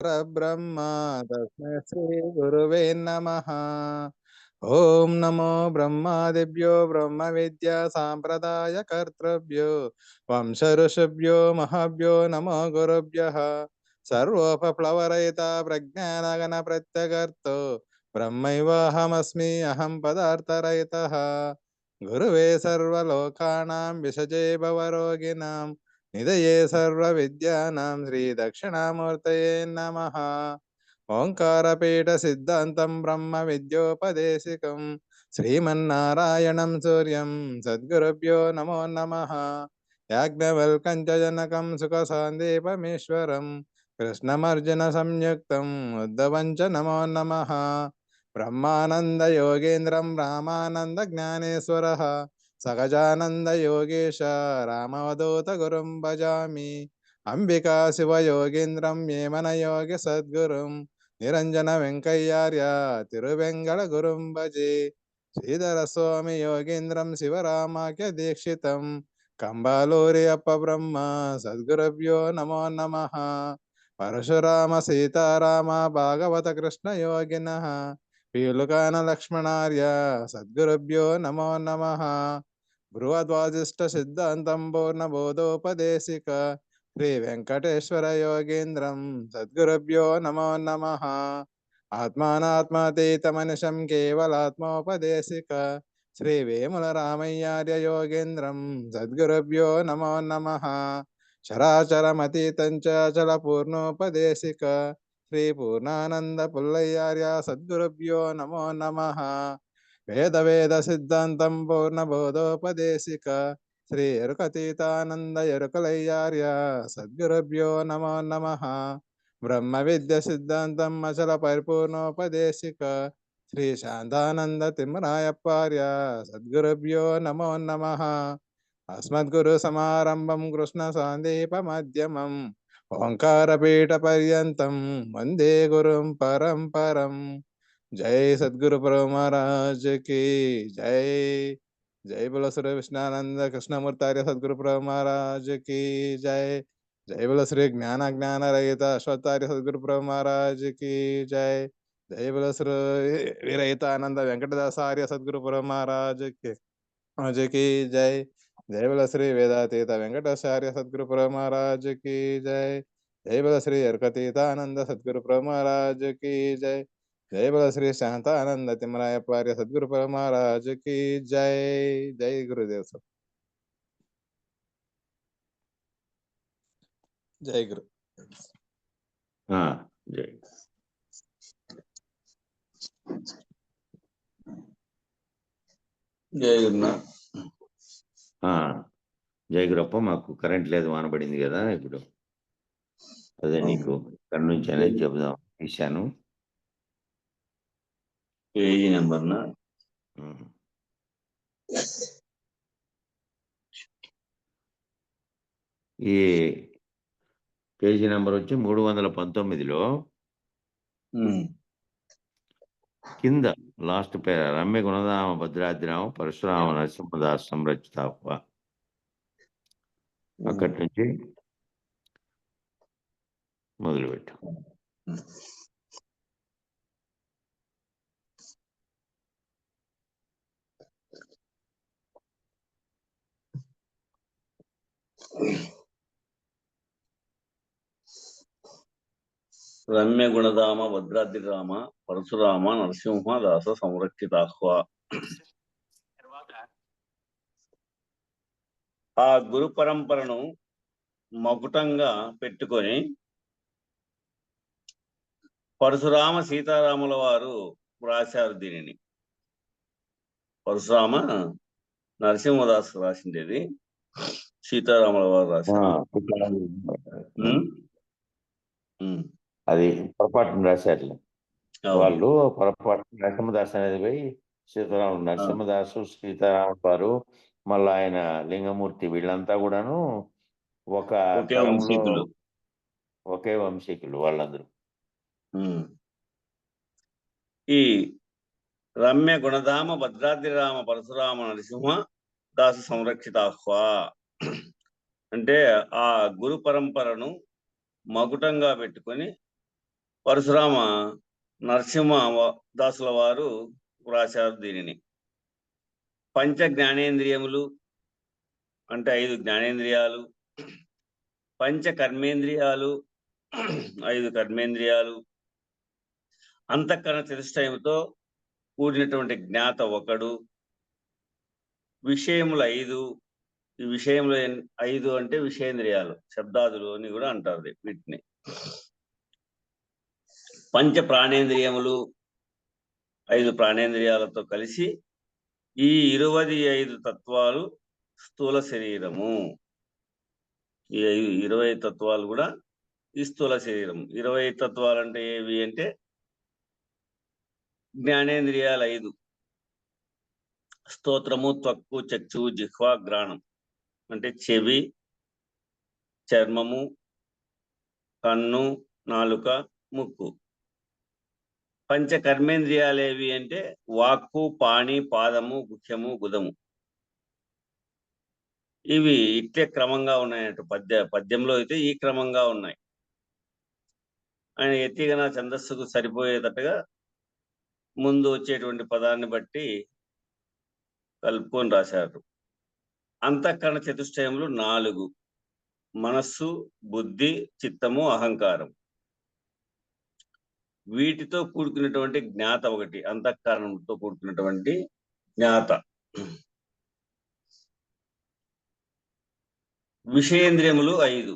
परब्रह्म तस्मै श्री गुरुवे नमः। ओम नमो ब्रह्मादिभ्यो ब्रह्म विद्या सांप्रदाय कर्तृभ्यो वंश ऋषिभ्यो महाभ्यो नमो गुरुभ्यः। सर्वोपप्लवरहिता प्रज्ञानगण प्रत्यगर्तो ब्रह्मैवाहमस्मि अहं पदार्थरहितः। गुरुवे सर्वलोकानां विषजे भवरोगिणां निधये सर्वविद्यानां श्रीदक्षिणामूर्तये नमः। ओंकारपीठ सिद्धान्तं ब्रह्म विद्योपदेशिकं श्रीमन्नारायणं सूर्यं सद्गुरुभ्यो नमो नमः। याज्ञवल्क्यं च जनकं सुखसान्दीपमीश्वरं कृष्णमर्जुन संयुक्तम् उद्धवं च नमो नमः। ब्रह्मानंद योगेन्द्रं रामानंद ज्ञानेश्वरः सगजानंद योगेश रामवधूत गुरुं भजामि। अंबिका शिव योगेन्द्रं येमन योगी सद्गुरुं निरंजन वेंकయ్యార్య తిరువెంగళ గురుం భజే। శ్రీధర స్వామి యోగేంద్రం శివరామాఖ్య దీక్షితం కంబాలూరి అప్ప బ్రహ్మ సద్గురుభ్యో నమో నమః। పరశురామ సీతారామ భాగవత కృష్ణ యోగినః పీలుకాన లక్ష్మణార్య సద్గురుభ్యో నమో నమః। బృహద్వాజిష్ట సిద్ధాంతం పూర్ణబోధోపదేశిక శ్రీ వెంకటేశ్వర యోగేంద్రం సద్గురుభ్యో నమో నమః। ఆత్మానాత్మాతీతమనిశం కేవలాత్మోపదేశిక శ్రీ వేముల రామయ్యార్య యోగేంద్రం సద్గురుభ్యో నమో నమః। చరాచరమతీతం చ అచల పూర్ణోపదేశిక శ్రీ పూర్ణానంద పుల్లయ్యార్య సద్గురుభ్యో నమో నమః। వేద వేద సిద్ధాంతం పూర్ణబోధోపదేశిక శ్రీ ఎరుకతీతానంద ఎరుకలయ్యార్య సద్గురుభ్యో నమో నమః। బ్రహ్మ విద్య సిద్ధాంతం అచల పరిపూర్ణోపదేశిక శ్రీ శాంతానంద తిమ్మరాయప్పార్య సద్గురుభ్యో నమో నమః। అస్మద్గురు సమారంభం కృష్ణ సాందీప మధ్యమం ఓంకారపీఠ పర్యంతం వందే గురుం పరంపరం। జై సద్గురు ప్రభు महाराज की जय। जय बोलो श्री विष्णानंद कृष्णमूर्तार्य सद्गुरु प्रभु महाराज की जय। जय बोलो श्री ज्ञान ज्ञान रहित अश्वत्थार्य सद्गुरु प्रभु महाराज की जय। जय बोलो श्री वीरहितानंद वेंकटदासार्य सद्गुरु प्रभु महाराज की जय। जय बोलो श्री वेदातीत वेंकटाचार्य सद्गुरु प्रभु महाराज की जय। जय बोलो श्री अर्कतीतानंद सद्गुरु प्रभु महाराज की जय। जय बोलो श्री शांतानंद तिमरायप्पार्य सद्गुरु प्रभु महाराज की जय। जय गुरुदेव सब। जय गुरु। जय జై గురునా జై గురప్ప. మాకు కరెంట్ లేదు, వానబడింది కదా ఇప్పుడు. అదే నీకు ఇక్కడ నుంచి అనేది చెబుదాం ఇచ్చాను. పేజీ నెంబర్ ఈ పేజీ నెంబర్ వచ్చి 319లో కింద లాస్ట్ పేర రమ్య గుణధామ భద్రాద్రిరామ పరశురామ నరసింహదాస్ సంరచిత అక్కడి నుంచి మొదలుపెట్టు. రమ్య గుణధామ భద్రాద్రి రామ పరశురామ నరసింహ దాస సంరక్షితాహ్వ. ఆ గురు పరంపరను మకుటంగా పెట్టుకొని పరశురామ సీతారాముల వారు రాశారు దీనిని. పరశురామ నరసింహదాస్ రాసిండేది, సీతారాముల వారు రాశారు. అది పొరపాటును రాశారు వాళ్ళు. పొరపాటు నరసింహదాస్ అనేది పోయి సీతారాములు, నరసింహదాసు సీతారాముల వారు, మళ్ళీ ఆయన లింగమూర్తి, వీళ్ళంతా కూడాను ఒక ఒకే వంశీకులు వాళ్ళందరూ. ఈ రమ్య గుణధామ భద్రాద్రి రామ పరశురామ నరసింహ దాస సంరక్షితాహ్వ అంటే ఆ గురు పరంపరను మకుటంగా పెట్టుకొని పరశురామ నరసింహ దాసుల వారు వ్రాశారు దీనిని. పంచ జ్ఞానేంద్రియములు అంటే 5 జ్ఞానేంద్రియాలు, పంచ కర్మేంద్రియాలు 5 కర్మేంద్రియాలు, అంతఃకరణ చతుష్టయముతో కూడినటువంటి జ్ఞాత ఒకడు, విషయములు 5. ఈ విషయములు 5 అంటే విషయేంద్రియాలు, శబ్దాదులు అని కూడా అంటారు వీటిని. పంచ ప్రాణేంద్రియములు 5 ప్రాణేంద్రియాలతో కలిసి ఈ 25 తత్వాలు స్థూల శరీరము. ఈ 20 తత్వాలు కూడా ఈ స్థూల శరీరం. 20 తత్వాలు అంటే ఏవి అంటే జ్ఞానేంద్రియాలు 5: స్తోత్రము, త్వక్కు, చక్షు, జిహ్వ, గ్రాణం అంటే చెవి, చర్మము, కన్ను, నాలుక, ముక్కు. పంచ కర్మేంద్రియాలు ఏవి అంటే వాక్కు, పాణి, పాదము, గుహ్యము, గుదము. ఇవి ఇట్లే క్రమంగా ఉన్నాయన్నట్టు. పద్యంలో అయితే ఈ క్రమంగా ఉన్నాయి. ఆయన ఎత్తిగన ఛందస్సుకు సరిపోయేటట్టుగా ముందు వచ్చేటువంటి పదాన్ని బట్టి కలుపుకొని రాశారు. అంతఃకరణ చతుష్టయములు 4: మనస్సు, బుద్ధి, చిత్తము, అహంకారం. వీటితో కూడుకున్నటువంటి జ్ఞాత ఒకటి, అంతఃకరణంతో కూడుకున్నటువంటి జ్ఞాత. విషయేంద్రియములు 5: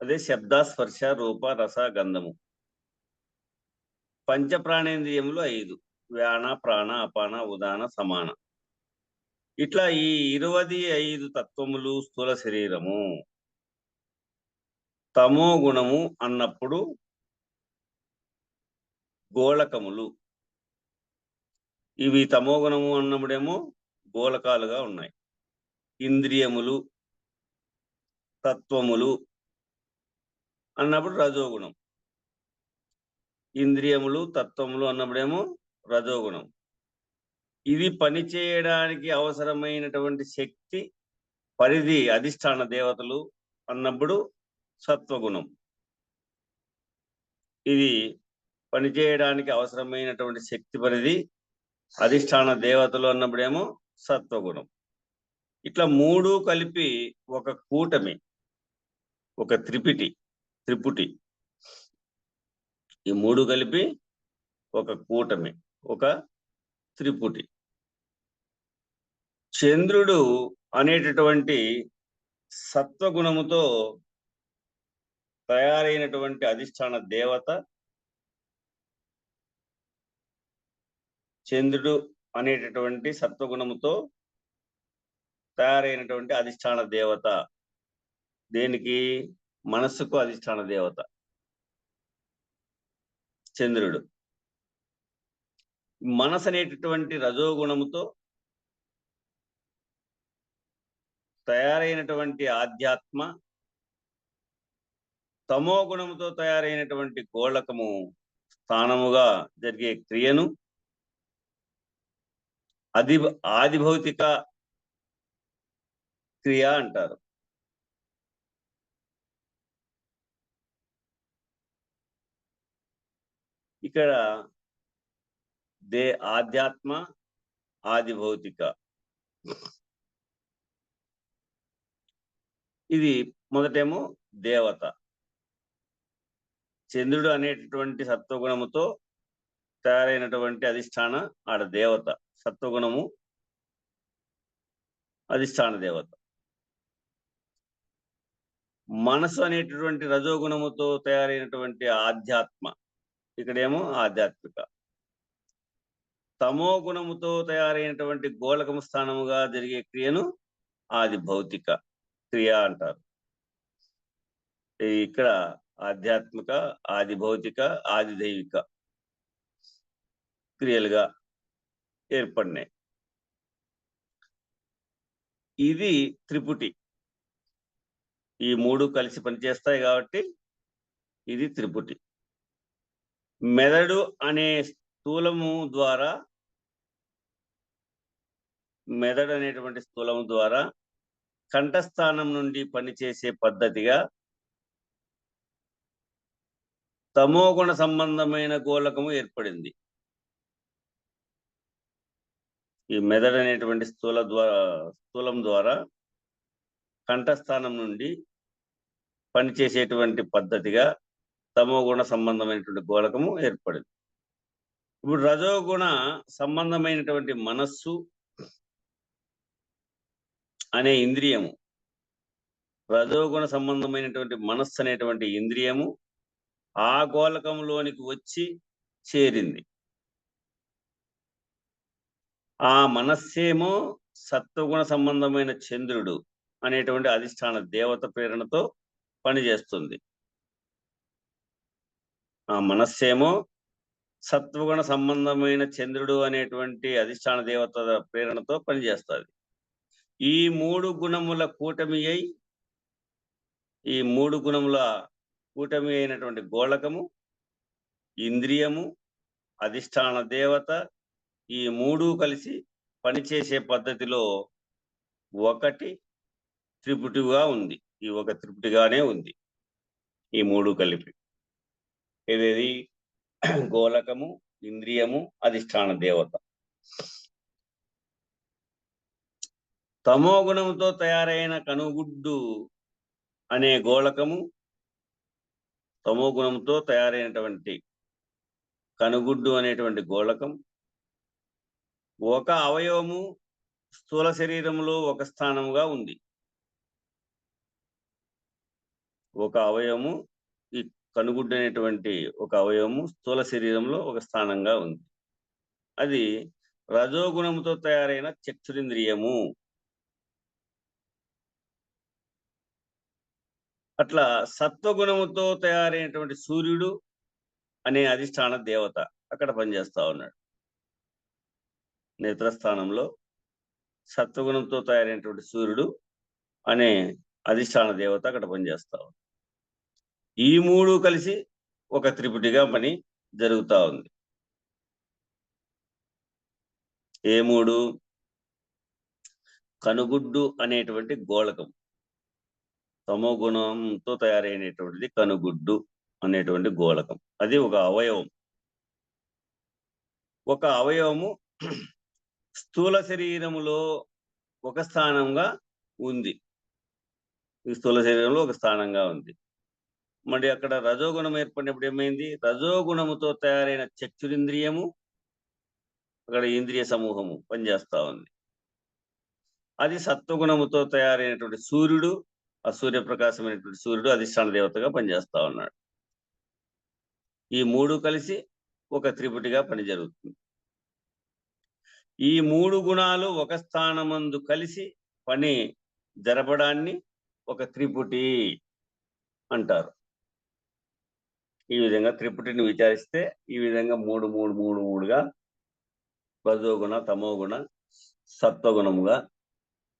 అదే శబ్ద, స్పర్శ, రూప, రస, గంధము. పంచ ప్రాణేంద్రియములు 5: వ్యాన, ప్రాణ, అపాన, ఉదాన, సమాన. ఇట్లా ఈ 25 తత్వములు స్థూల శరీరము. తమో గుణము అన్నప్పుడు గోళకములు. ఇవి తమో గుణము అన్నప్పుడేమో గోళకాలుగా ఉన్నాయి. ఇంద్రియములు, తత్వములు అన్నప్పుడు రజోగుణం. ఇంద్రియములు, తత్వములు అన్నప్పుడేమో రజోగుణం. ఇది పని చేయడానికి అవసరమైనటువంటి శక్తి, పరిధి, అధిష్టాన దేవతలు అన్నప్పుడు సత్వగుణం. ఇది పనిచేయడానికి అవసరమైనటువంటి శక్తి, పరిధి, అధిష్టాన దేవతలు అన్నప్పుడేమో సత్వగుణం. ఇట్లా 3 కలిపి ఒక కూటమి, ఒక త్రిపుటి. ఈ 3 కలిపి ఒక కూటమి, ఒక త్రిపుటి. చంద్రుడు అనేటటువంటి సత్వగుణముతో తయారైనటువంటి అధిష్టాన దేవత, చంద్రుడు అనేటటువంటి సత్వగుణముతో తయారైనటువంటి అధిష్టాన దేవత. దేనికి? మనస్సుకు అధిష్టాన దేవత చంద్రుడు. మనసు అనేటటువంటి రజోగుణముతో తయారైనటువంటి ఆధ్యాత్మ, తమో గుణముతో తయారైనటువంటి గోళకము స్థానముగా జరిగే క్రియను ఆదిభౌతిక క్రియ అంటారు. ఇక్కడ ఆధ్యాత్మ, ఆదిభౌతిక. ఇది మొదటేమో దేవత. చంద్రుడు అనేటటువంటి సత్వగుణముతో తయారైనటువంటి అధిష్టాన ఆడ దేవత, సత్వగుణము అధిష్టాన దేవత. మనసు అనేటటువంటి రజోగుణముతో తయారైనటువంటి ఆధ్యాత్మ, ఇక్కడేమో ఆధ్యాత్మిక. తమో గుణముతో తయారైనటువంటి గోళకము స్థానముగా జరిగే క్రియను ఆది భౌతిక క్రియ అంటారు. ఇక్కడ ఆధ్యాత్మిక, ఆది భౌతిక, ఆది దైవిక క్రియలుగా ఏర్పడినాయి. ఇది త్రిపుటి. ఈ 3 కలిసి పనిచేస్తాయి కాబట్టి ఇది త్రిపుటి. మెదడు అనే స్థూలము ద్వారా, మెదడు అనేటువంటి స్థూలము ద్వారా కంఠస్థానం నుండి పనిచేసే పద్ధతిగా తమోగుణ సంబంధమైన గోళకము ఏర్పడింది. ఈ మెదడు అనేటువంటి స్థూలం ద్వారా కంఠస్థానం నుండి పనిచేసేటువంటి పద్ధతిగా తమోగుణ సంబంధమైనటువంటి గోళకము ఏర్పడింది. ఇప్పుడు రజోగుణ సంబంధమైనటువంటి మనస్సు అనే ఇంద్రియము, రజోగుణ సంబంధమైనటువంటి మనస్సు అనేటువంటి ఇంద్రియము ఆ గోళకంలోనికి వచ్చి చేరింది. ఆ మనస్సేమో సత్వగుణ సంబంధమైన చంద్రుడు అనేటువంటి అధిష్టాన దేవత ప్రేరణతో పనిచేస్తుంది. ఆ మనస్సేమో సత్వగుణ సంబంధమైన చంద్రుడు అనేటువంటి అధిష్టాన దేవత ప్రేరణతో పనిచేస్తుంది. ఈ మూడు గుణముల కూటమి అయి, ఈ మూడు గుణముల కూటమి అయినటువంటి గోళకము, ఇంద్రియము, అధిష్టాన దేవత, ఈ మూడు కలిసి పనిచేసే పద్ధతిలో ఒకటి త్రిపుటిగా ఉంది. ఈ ఒక త్రిపుటిగానే ఉంది ఈ మూడు కలిపి. ఇదేది గోళకము, ఇంద్రియము, అధిష్టాన దేవత. తమో గుణంతో తయారైన కనుగుడ్డు అనే గోళకము, తమో గుణంతో తయారైనటువంటి కనుగుడ్డు అనేటువంటి గోళకం ఒక అవయవము స్థూల శరీరంలో ఒక స్థానముగా ఉంది. ఒక అవయవము, ఈ కనుగుడ్డు అనేటువంటి ఒక అవయవము స్థూల శరీరంలో ఒక స్థానంగా ఉంది. అది రజోగుణంతో తయారైన చక్షురింద్రియము. అట్లా సత్వగుణముతో తయారైనటువంటి సూర్యుడు అనే అధిష్టాన దేవత అక్కడ పనిచేస్తా ఉన్నాడు. నేత్రస్థానంలో సత్వగుణంతో తయారైనటువంటి సూర్యుడు అనే అధిష్టాన దేవత అక్కడ పనిచేస్తా ఉంది. ఈ మూడు కలిసి ఒక త్రిపుటిగా పని జరుగుతూ ఉంది. ఏ మూడు? కనుగుడ్డు అనేటువంటి గోళకం, తమో గుణంతో తయారైనటువంటిది కనుగుడ్డు అనేటువంటి గోళకం. అది ఒక అవయవం. ఒక అవయవము స్థూల శరీరములో ఒక స్థానంగా ఉంది. ఈ స్థూల శరీరంలో ఒక స్థానంగా ఉంది. మరి అక్కడ రజోగుణం ఏర్పడినప్పుడు ఏమైంది? రజోగుణముతో తయారైన చక్షురింద్రియము, అక్కడ ఇంద్రియ సమూహము పనిచేస్తా ఉంది. అది సత్వగుణముతో తయారైనటువంటి సూర్యుడు, ఆ సూర్యప్రకాశమైనటువంటి సూర్యుడు అధిష్టాన దేవతగా పనిచేస్తా ఉన్నాడు. ఈ మూడు కలిసి ఒక త్రిపుటిగా పని జరుగుతుంది. ఈ మూడు గుణాలు ఒక స్థానమందు కలిసి పని జరపడాన్ని ఒక త్రిపుటి అంటారు. ఈ విధంగా త్రిపుటిని విచారిస్తే ఈ విధంగా మూడుగా రజోగుణ, తమోగుణ, సత్వగుణముగా,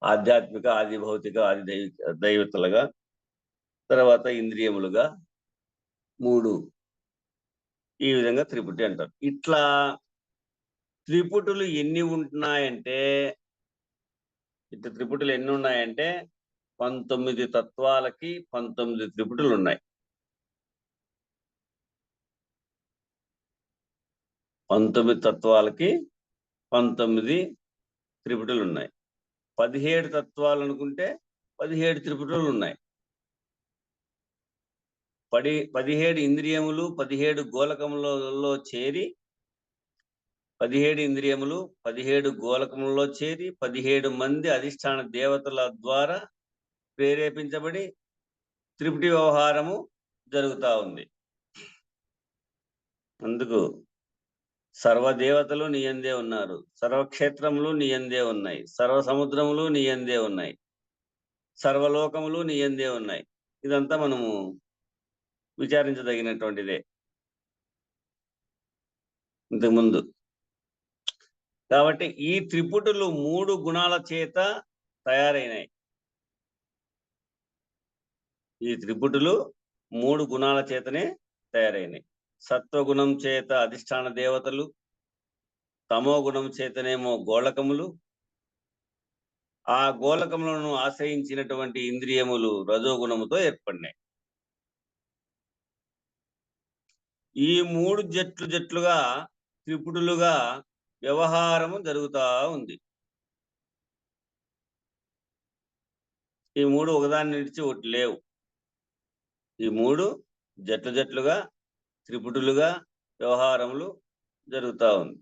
ఆధ్యాత్మిక, ఆది భౌతిక, ఆది దైవతలుగా, తర్వాత ఇంద్రియములుగా మూడు, ఈ విధంగా త్రిపుటి అంటారు. ఇట్లా త్రిపుటులు ఎన్ని ఉంటున్నాయంటే, ఇట్లా త్రిపుటులు ఎన్ని ఉన్నాయంటే 19 తత్వాలకి 19 త్రిపుటులు ఉన్నాయి. 19 తత్వాలకి 19 త్రిపుటులు ఉన్నాయి. 17 తత్వాలు అనుకుంటే 17 త్రిపుటులు ఉన్నాయి. 17 ఇంద్రియములు 17 గోళకములలో చేరి 17 ఇంద్రియములు 17 గోళకములలో చేరి 17 మంది అధిష్టాన దేవతల ద్వారా ప్రేరేపించబడి త్రిపుటి వ్యవహారము జరుగుతూ ఉంది. అందుకు సర్వదేవతలు నీయందే ఉన్నారు, సర్వక్షేత్రములు నీయందే ఉన్నాయి, సర్వ సముద్రములు నీయందే ఉన్నాయి, సర్వలోకములు నీయందే ఉన్నాయి. ఇదంతా మనము విచారించదగినటువంటిదే ఇంతకుముందు. కాబట్టి ఈ త్రిపుటులు 3 గుణాల చేత తయారైనాయి. ఈ త్రిపుటులు 3 గుణాల చేతనే తయారైనాయి. సత్వగుణం చేత అధిష్టాన దేవతలు, తమో గుణం చేతనేమో గోళకములు, ఆ గోళకములను ఆశ్రయించినటువంటి ఇంద్రియములు రజోగుణముతో ఏర్పడినాయి. ఈ 3 జట్లుగా త్రిపుటులుగా వ్యవహారము జరుగుతా ఉంది. ఈ 3 ఒకదాన్ని విడిచి ఒకటి లేవు. ఈ 3 జట్లుగా త్రిపుటులుగా వ్యవహారములు జరుగుతా ఉంది.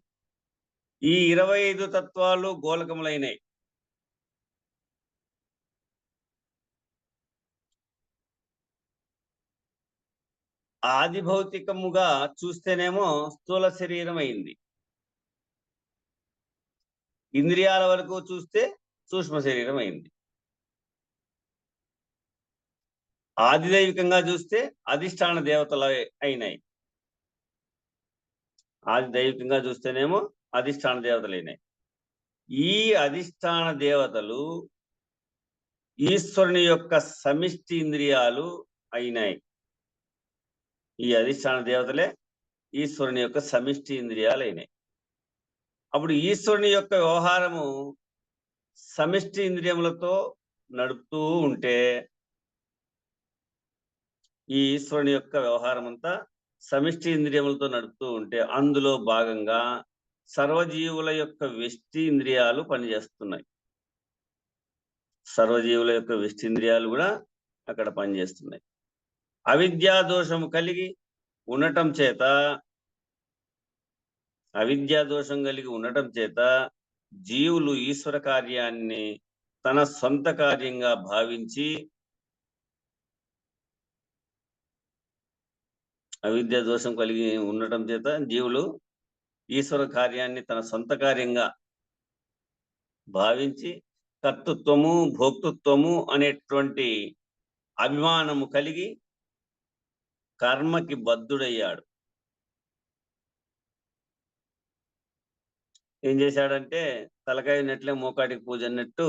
ఈ 25 తత్వాలు గోళకములైనవి. ఆది భౌతికముగా చూస్తేనేమో స్థూల శరీరం అయింది. ఇంద్రియాల వరకు చూస్తే సూక్ష్మ శరీరం అయింది. ఆదిదైవికంగా చూస్తే అధిష్టాన దేవతలు అయినాయి. ఆది దైవికంగా చూస్తేనేమో అధిష్టాన దేవతలు అయినాయి. ఈ అధిష్టాన దేవతలు ఈశ్వరుని యొక్క సమిష్టి ఇంద్రియాలు అయినాయి. ఈ అధిష్టాన దేవతలే ఈశ్వరుని యొక్క సమిష్టి ఇంద్రియాలు అయినాయి. అప్పుడు ఈశ్వరుని యొక్క వ్యవహారము సమిష్టి ఇంద్రియములతో నడుపుతూ ఉంటే, ఈ ఈశ్వరుని యొక్క వ్యవహారం అంతా సమిష్టి ఇంద్రియములతో నడుపుతూ ఉంటే, అందులో భాగంగా సర్వజీవుల యొక్క వ్యష్టి ఇంద్రియాలు పనిచేస్తున్నాయి. సర్వజీవుల యొక్క వ్యష్టి ఇంద్రియాలు కూడా అక్కడ పనిచేస్తున్నాయి. అవిద్యా దోషము కలిగి ఉండటం చేత జీవులు ఈశ్వర కార్యాన్ని తన సొంత కార్యంగా భావించి, అవిద్యా దోషం కలిగి ఉండటం చేత జీవులు ఈశ్వర కార్యాన్ని తన సొంత కార్యంగా భావించి కర్తృత్వము భోక్తృత్వము అనేటువంటి అభిమానము కలిగి కర్మకి బద్ధుడయ్యాడు. ఏం చేశాడంటే, తలకాయ నెట్లే మోకాటికి పూజ అన్నట్టు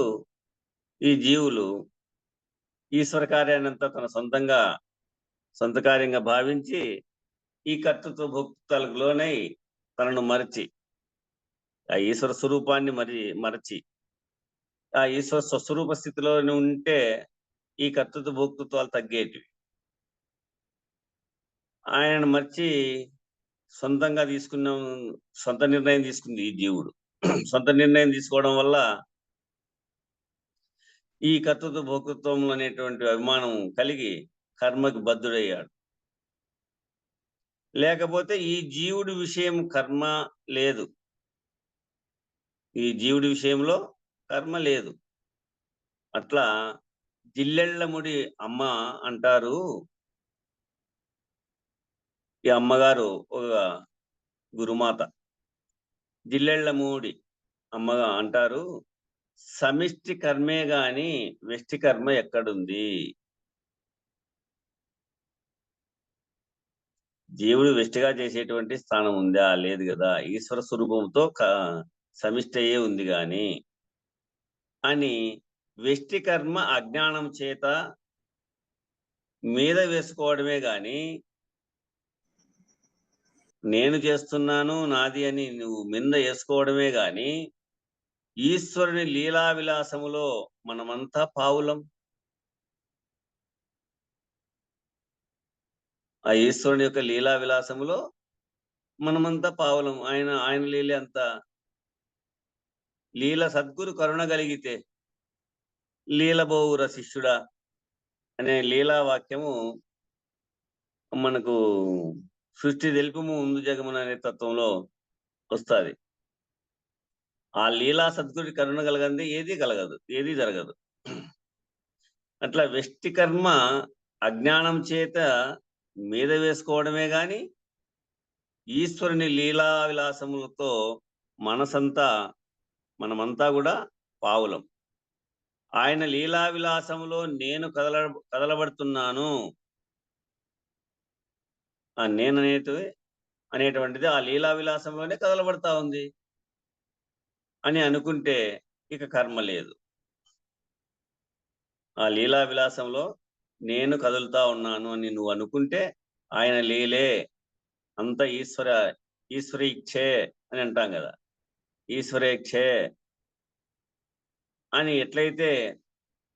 ఈ జీవులు ఈశ్వర కార్యాన్ని అంతా తన సొంత కార్యంగా భావించి ఈ కర్తృత్వ భోక్తృత్వాలకు లోనై తనను మరచి, ఆ ఈశ్వర స్వరూపాన్ని మరచి ఆ ఈశ్వర స్వస్వరూప స్థితిలో ఉంటే ఈ కర్తృత్వ భోక్తృత్వాలు తగ్గేటివి. ఆయనను మర్చి సొంత నిర్ణయం తీసుకుంది ఈ జీవుడు. సొంత నిర్ణయం తీసుకోవడం వల్ల ఈ కర్తృత్వ భోక్తృత్వం అనేటువంటి అభిమానం కలిగి కర్మకి బద్ధుడయ్యాడు. లేకపోతే ఈ జీవుడి విషయం కర్మ లేదు, ఈ జీవుడి విషయంలో కర్మ లేదు. అట్లా జిల్లెళ్ళముడి అమ్మ అంటారు. ఈ అమ్మగారు ఒక గురుమాత. జిల్లెళ్ళమూడి అమ్మగా అంటారు, సమిష్టి కర్మే గాని వ్యష్టి కర్మ ఎక్కడుంది? జీవుడు వ్యష్టిగా చేసేటువంటి స్థానం ఉందా? లేదు కదా. ఈశ్వర స్వరూపంతో సమిష్టి అయ్యే ఉంది గాని అని వ్యష్టి కర్మ అజ్ఞానం చేత మీద వేసుకోవడమే గాని, నేను చేస్తున్నాను నాది అని నువ్వు మింద వేసుకోవడమే గాని, ఈశ్వరుని లీలా విలాసములో మనమంతా పావులం. ఆ ఈశ్వరుని యొక్క లీలా విలాసములో మనమంతా పావులం. ఆయన లీల అంతా లీల సద్గురు కరుణ కలిగితే లీలబోవుర శిష్యుడా అనే లీలా వాక్యము మనకు సృష్టి తెలుపుము ముందు జగమున అనే తత్వంలో వస్తుంది. ఆ లీలా సద్గురి కరుణ కలగంది ఏది కలగదు, ఏది జరగదు. అట్లా వ్యష్టి కర్మ అజ్ఞానం చేత మీద వేసుకోవడమే గాని, ఈశ్వరుని లీలా విలాసములతో మనమంతా కూడా పావులం. ఆయన లీలా విలాసములో నేను కదలబడుతున్నాను, ఆ నేను అనేటువంటిది ఆ లీలా విలాసంలోనే కదలబడతా ఉంది అని అనుకుంటే ఇక కర్మ లేదు. ఆ లీలా విలాసంలో నేను కదులుతా ఉన్నాను అని నువ్వు అనుకుంటే ఆయన లీలే అంత ఈశ్వరీక్షే అని అంటాం కదా. ఈశ్వరేక్షే అని ఎట్లయితే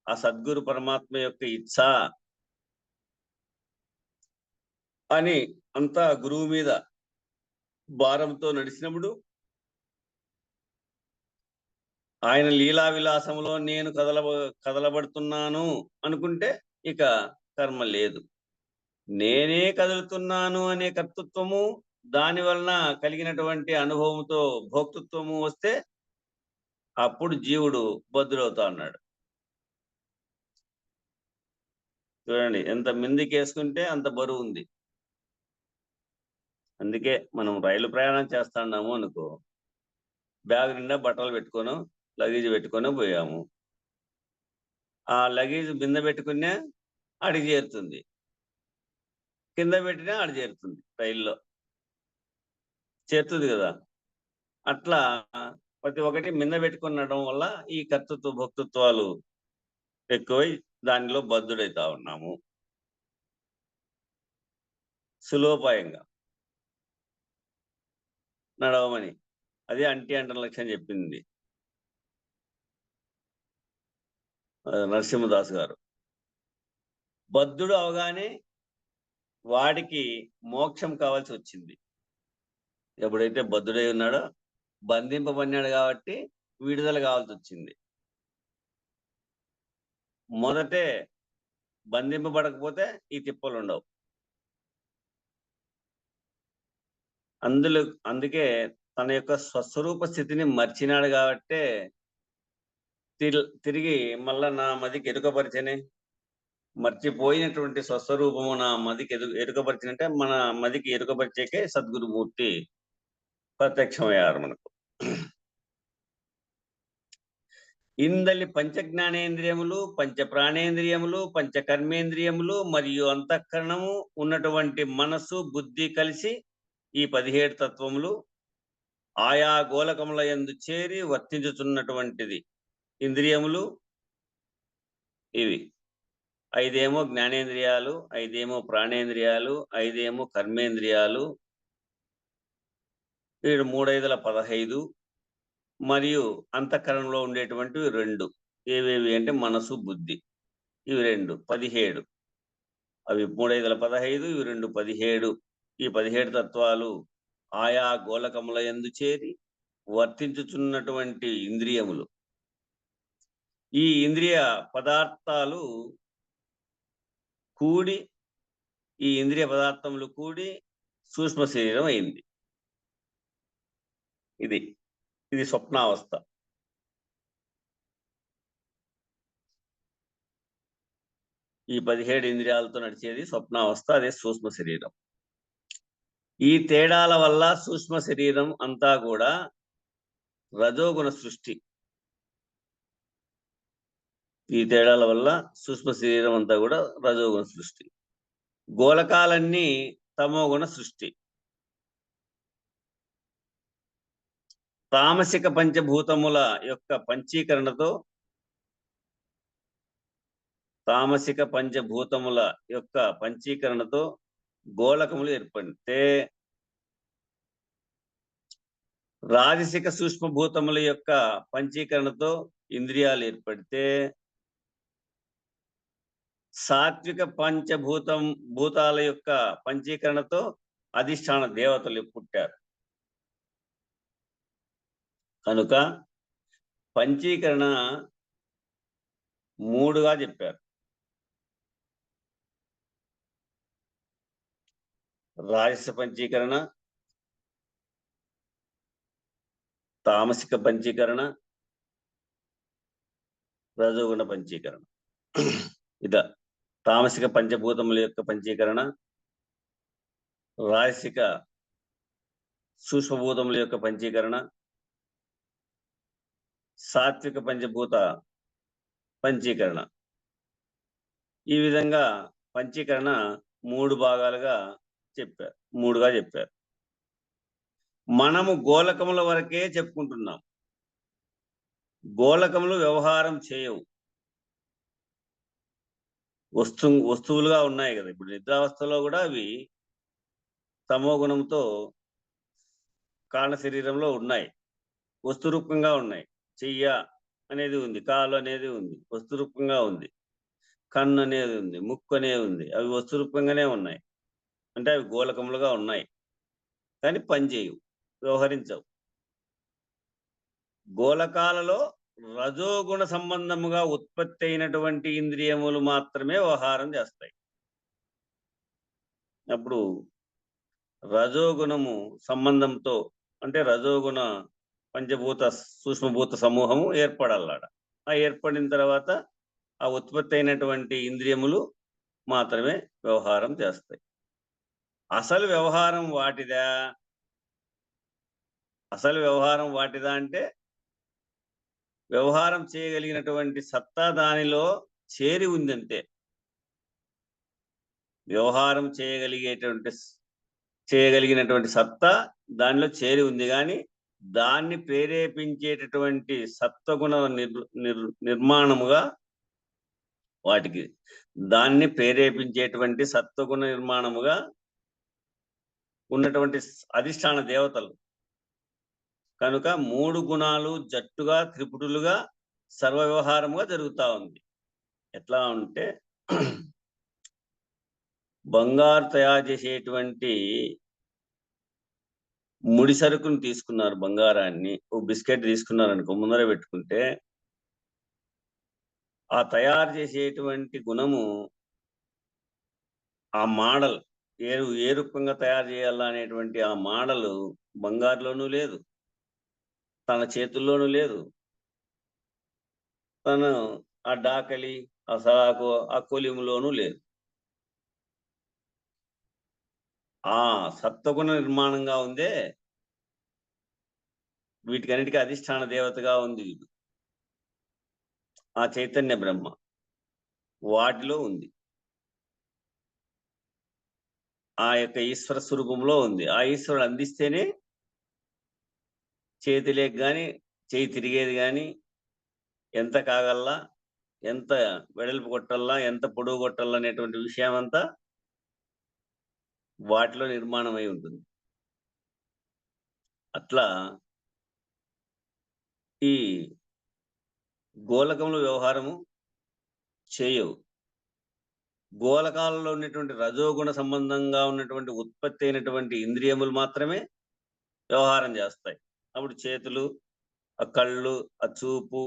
ఆ సద్గురు పరమాత్మ యొక్క ఇచ్ఛ అని అంతా గురువు మీద భారంతో నడిచినప్పుడు ఆయన లీలా విలాసంలో నేను కదలబడుతున్నాను అనుకుంటే ఇక కర్మ లేదు. నేనే కదులుతున్నాను అనే కర్తృత్వము, దాని వలన కలిగినటువంటి అనుభవంతో భోక్తృత్వము వస్తే అప్పుడు జీవుడు బద్ధుడవుతా అన్నాడు. చూడండి, ఎంత మిందికేసుకుంటే అంత బరువు ఉంది. అందుకే మనం రైలు ప్రయాణం చేస్తున్నాము అనుకో, బ్యాగ్ నిండా బట్టలు పెట్టుకోను, లగేజ్ పెట్టుకొని పోయాము. ఆ లగేజ్ బిందె పెట్టుకునే ఆడికి చేరుతుంది, కింద పెట్టినా ఆడ చేరుతుంది, రైల్లో చేరుతుంది కదా. అట్లా ప్రతి ఒక్కటి మింద పెట్టుకునడం వల్ల ఈ కర్తృత్వ భోక్తృత్వాలు ఎక్కువై దానిలో బద్ధుడైతా ఉన్నాము. సులోపాయంగా నడవమని అదే అంటర్ లక్ష్యం చెప్పింది నరసింహదాస్ గారు. బద్ధుడు అవగానే వాడికి మోక్షం కావాల్సి వచ్చింది. ఎప్పుడైతే బద్ధుడై ఉన్నాడో బంధింపబడినాడు కాబట్టి విడుదల కావాల్సి వచ్చింది. మొదటే బంధింపబడకపోతే ఈ తిప్పలు ఉండవు. అందుకే తన యొక్క స్వస్వరూప స్థితిని మర్చినాడు కాబట్టే తిరిగి మళ్ళా నా మదికి ఎరుకపరిచనే, మర్చిపోయినటువంటి స్వస్వరూపము నా మదికి ఎరుకపరిచినంటే మన మదికి ఎరుకపరిచేకే సద్గురుమూర్తి ప్రత్యక్షమయ్యారు మనకు. ఇందలి పంచ జ్ఞానేంద్రియములు, పంచ ప్రాణేంద్రియములు, పంచ కర్మేంద్రియములు మరియు అంతఃకరణము ఉన్నటువంటి మనస్సు, బుద్ధి కలిసి ఈ 17 తత్వములు ఆయా గోలకముల యందు చేరి వర్తించుతున్నటువంటిది. ఇంద్రియములు ఇవి 5 జ్ఞానేంద్రియాలు, 5 ప్రాణేంద్రియాలు, 5 కర్మేంద్రియాలు, 3×5 మరియు అంతఃకరణలో ఉండేటువంటివి 2. ఏవేవి అంటే మనసు, బుద్ధి. ఇవి 2 17. అవి 3×15, ఇవి 2 17. ఈ 17 తత్వాలు ఆయా గోలకముల యందు చేరి వర్తించుచున్నటువంటి ఇంద్రియములు. ఈ ఇంద్రియ పదార్థాలు కూడి, ఈ ఇంద్రియ పదార్థములు కూడి సూక్ష్మ శరీరం అయింది. ఇది స్వప్నావస్థ. ఈ 17 ఇంద్రియాలతో నడిచేది స్వప్నావస్థ, అదే సూక్ష్మ శరీరం. ఈ తేడాల వల్ల సూక్ష్మ శరీరం అంతా కూడా రజోగుణ సృష్టి. ఈ తేడాల వల్ల సూక్ష్మ శరీరం అంతా కూడా రజోగుణ సృష్టి. గోళకాలన్నీ తమోగుణ సృష్టి. తామసిక పంచభూతముల యొక్క పంచీకరణతో, తామసిక పంచభూతముల యొక్క పంచీకరణతో గోళకములు ఏర్పడితే, రాజసిక సూక్ష్మభూతముల యొక్క పంచీకరణతో ఇంద్రియాలు ఏర్పడితే, సాత్విక భూతాల యొక్క పంచీకరణతో అధిష్టాన దేవతలు పుట్టారు. కనుక పంచీకరణ 3గా చెప్పారు. రాజస పంచీకరణ, తామసిక పంచీకరణ, రజోగుణ పంచీకరణ. తామసిక పంచభూతముల యొక్క పంచీకరణ, రాజసిక సూక్ష్మభూతముల యొక్క పంచీకరణ, సాత్విక పంచభూత పంచీకరణ. ఈ విధంగా పంచీకరణ 3 భాగాలుగా చెప్పారు, 3గా చెప్పారు. మనము గోళకముల వరకే చెప్పుకుంటున్నాం. గోళకములు వ్యవహారం చేయవు, వస్తువులుగా ఉన్నాయి కదా. ఇప్పుడు నిద్రావస్థలో కూడా అవి తమోగుణంతో కారణ శరీరంలో ఉన్నాయి, వస్తురూపంగా ఉన్నాయి. చెయ్య అనేది ఉంది, కాలు అనేది ఉంది, వస్తురూపంగా ఉంది. కన్ను అనేది ఉంది, ముక్కు అనేది ఉంది, అవి వస్తురూపంగానే ఉన్నాయి. అంటే అవి గోళకములుగా ఉన్నాయి కానీ పనిచేయవు, వ్యవహరించవు. గోళకాలలో రజోగుణ సంబంధముగా ఉత్పత్తి అయినటువంటి ఇంద్రియములు మాత్రమే వ్యవహారం చేస్తాయి. అప్పుడు రజోగుణము సంబంధంతో అంటే రజోగుణ పంచభూత సూక్ష్మభూత సమూహము ఏర్పడాలట. ఆ ఏర్పడిన తర్వాత ఆ ఉత్పత్తి అయినటువంటి ఇంద్రియములు మాత్రమే వ్యవహారం చేస్తాయి. అసలు వ్యవహారం వాటిదా? అసలు వ్యవహారం వాటిదా అంటే వ్యవహారం చేయగలిగినటువంటి సత్తా దానిలో చేరి ఉందంతే. వ్యవహారం చేయగలిగినటువంటి సత్తా దానిలో చేరి ఉంది, కానీ దాన్ని ప్రేరేపించేటటువంటి సత్వగుణ నిర్మాణముగా వాటికి దాన్ని ప్రేరేపించేటువంటి సత్వగుణ నిర్మాణముగా ఉన్నటువంటి అధిష్టాన దేవతలు కనుక 3 గుణాలు జట్టుగా త్రిపుటులుగా సర్వ వ్యవహారముగా జరుగుతూ ఉంది. ఎట్లా అంటే బంగారు తయారు చేసేటువంటి ముడి సరుకును తీసుకున్నారు, బంగారాన్ని ఓ బిస్కెట్ తీసుకున్నారు అనుకో, ముందర పెట్టుకుంటే ఆ తయారు చేసేటువంటి గుణము ఆ మోడల్ ఏ రూపంగా తయారు చేయాలా అనేటువంటి ఆ మోడల్ బంగారులోనూ లేదు, తన చేతుల్లోనూ లేదు, తను ఆ డాకలి ఆ సలాకు ఆ కొలిములోనూ లేదు. ఆ సత్వగుణ నిర్మాణంగా ఉందే వీటికన్నిటికీ అధిష్టాన దేవతగా ఉంది. ఆ చైతన్య బ్రహ్మ వాటిలో ఉంది, ఆ యొక్క ఈశ్వర స్వరూపంలో ఉంది. ఆ ఈశ్వరుడు అందిస్తేనే చేతిలేక గాని చేయి తిరిగేది, కానీ ఎంత కాగల్లా, ఎంత వెడల్పు కొట్టల్లా, ఎంత పొడవు కొట్టల్లా అనేటువంటి విషయం అంతా వాటిలో నిర్మాణమై ఉంటుంది. అట్లా ఈ గోళకంలో వ్యవహారము చేయవు. గోళకాలలో ఉన్నటువంటి రజోగుణ సంబంధంగా ఉన్నటువంటి ఉత్పత్తి అయినటువంటి ఇంద్రియములు మాత్రమే వ్యవహారం చేస్తాయి. అప్పుడు చేతులు, ఆ కళ్ళు, ఆ చూపు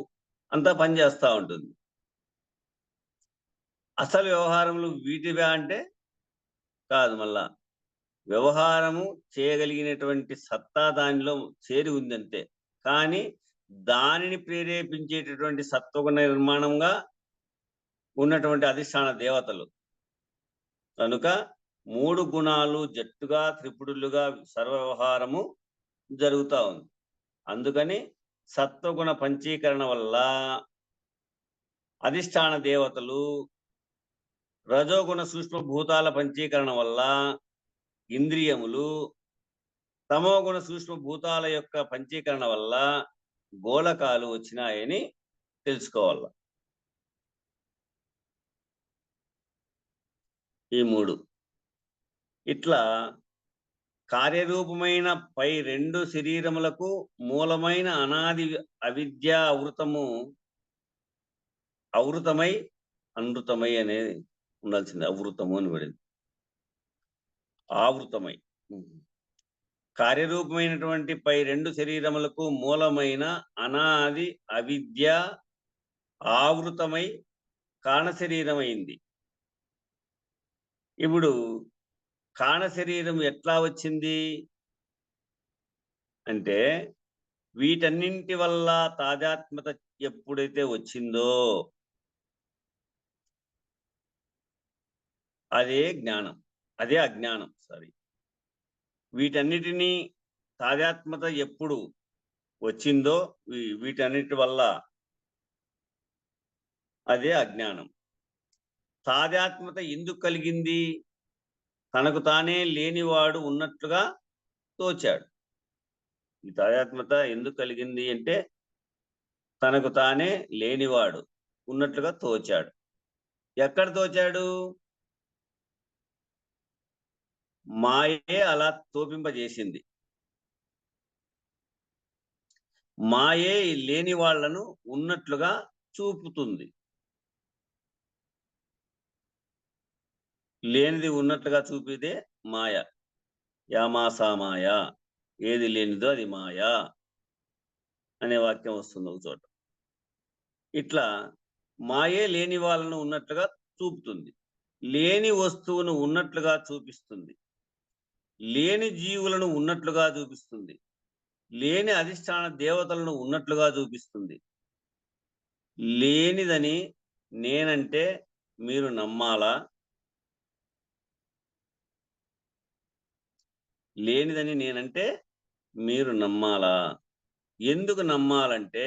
అంతా పనిచేస్తూ ఉంటుంది. అసలు వ్యవహారములు వీటివే అంటే కాదు. మళ్ళా వ్యవహారము చేయగలిగినటువంటి సత్తా దానిలో చేరి ఉందంతే, కానీ దానిని ప్రేరేపించేటటువంటి సత్వగుణ నిర్మాణంగా ఉన్నటువంటి అధిష్టాన దేవతలు కనుక 3 గుణాలు జట్టుగా త్రిపుడులుగా సర్వ వ్యవహారము జరుగుతూ ఉంది. అందుకని సత్వగుణ పంచీకరణ వల్ల అధిష్టాన దేవతలు, రజోగుణ సూక్ష్మభూతాల పంచీకరణ వల్ల ఇంద్రియములు, తమోగుణ సూక్ష్మభూతాల యొక్క పంచీకరణ వల్ల గోళకాలు వచ్చినాయని తెలుసుకోవాలి. ఈ 3 ఇట్లా కార్యరూపమైన పై 2 శరీరములకు మూలమైన అనాది అవిద్య అవృతమై అనృతమై అనేది ఉండాల్సింది. అవృతము అని పడింది, ఆవృతమై. కార్యరూపమైనటువంటి పై 2 శరీరములకు మూలమైన అనాది అవిద్య ఆవృతమై కారణ శరీరమైంది. ఇప్పుడు కారణ శరీరం ఎట్లా వచ్చింది అంటే వీటన్నింటి వల్ల తాదాత్మ్యత ఎప్పుడైతే వచ్చిందో అదే జ్ఞానం, అదే అజ్ఞానం. వీటన్నిటినీ తాదాత్మ్యత ఎప్పుడు వచ్చిందో వీటన్నిటి వల్ల అదే అజ్ఞానం. తాదాత్మ్యత ఎందుకు కలిగింది? తనకు తానే లేనివాడు ఉన్నట్లుగా తోచాడు. ఈ తాదాత్మ్యత ఎందుకు కలిగింది అంటే తనకు తానే లేనివాడు ఉన్నట్లుగా తోచాడు. ఎక్కడ తోచాడు? మాయే అలా తోపింపజేసింది. మాయే లేని వాళ్లను ఉన్నట్లుగా చూపుతుంది. లేనిది ఉన్నట్లుగా చూపిదే మాయ. యామాసా మాయ, ఏది లేనిదో అది మాయ అనే వాక్యం వస్తుంది ఒక చోట. ఇట్లా మాయే లేని వాళ్ళను ఉన్నట్లుగా చూపుతుంది, లేని వస్తువును ఉన్నట్లుగా చూపిస్తుంది, లేని జీవులను ఉన్నట్లుగా చూపిస్తుంది, లేని అధిష్టాన దేవతలను ఉన్నట్లుగా చూపిస్తుంది. లేనిదని నేనంటే మీరు నమ్మాలా? లేనిదని నేనంటే మీరు నమ్మాలా? ఎందుకు నమ్మాలంటే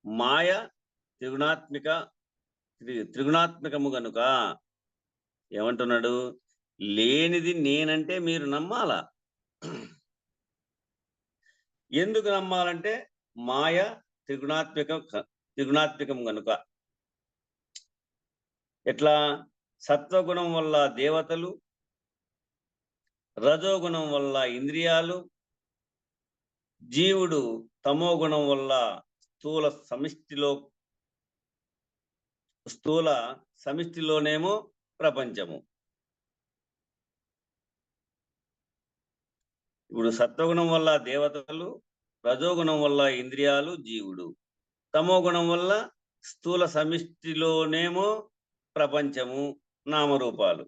మాయ త్రిగుణాత్మకము గనుక. ఏమంటున్నాడు? లేనిది నేనంటే మీరు నమ్మాలా? ఎందుకు నమ్మాలంటే మాయ త్రిగుణాత్మకం గనుక. ఎట్లా? సత్వగుణం వల్ల దేవతలు, రజోగుణం వల్ల ఇంద్రియాలు, జీవుడు తమో గుణం వల్ల స్థూల సమిష్టిలోనేమో ప్రపంచము. ఇప్పుడు సత్వగుణం వల్ల దేవతలు, రజోగుణం వల్ల ఇంద్రియాలు, జీవుడు, తమో గుణం వల్ల స్థూల సమిష్టిలోనేమో ప్రపంచము, నామరూపాలు.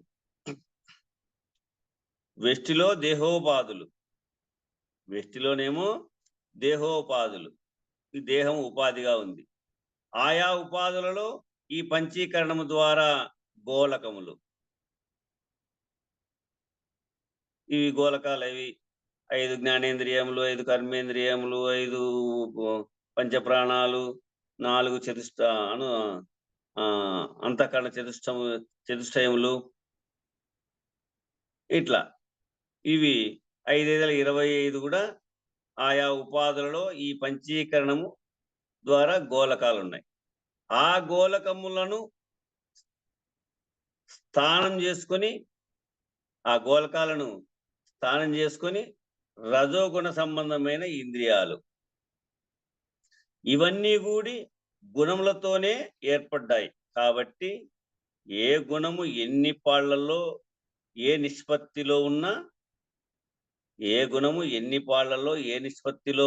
వెష్టిలోనేమో దేహోపాధులు, ఈ దేహం ఉపాధిగా ఉంది. ఆయా ఉపాధులలో ఈ పంచీకరణము ద్వారా గోలకములు. ఇవి గోలకాలు అవి 5 జ్ఞానేంద్రియములు, 5 కర్మేంద్రియములు, 5 పంచప్రాణాలు, 4 అంతఃకరణ చతుష్టయములు. ఇట్లా ఇవి 5×25 కూడా ఆయా ఉపాధులలో ఈ పంచీకరణము ద్వారా గోలకాలు ఉన్నాయి. ఆ గోలకములను ఆ గోలకాలను స్థానం చేసుకొని రజోగుణ సంబంధమైన ఇంద్రియాలు, ఇవన్నీ కూడి గుణములతోనే ఏర్పడ్డాయి. కాబట్టి ఏ గుణము ఎన్ని పాళ్లలో ఏ నిష్పత్తిలో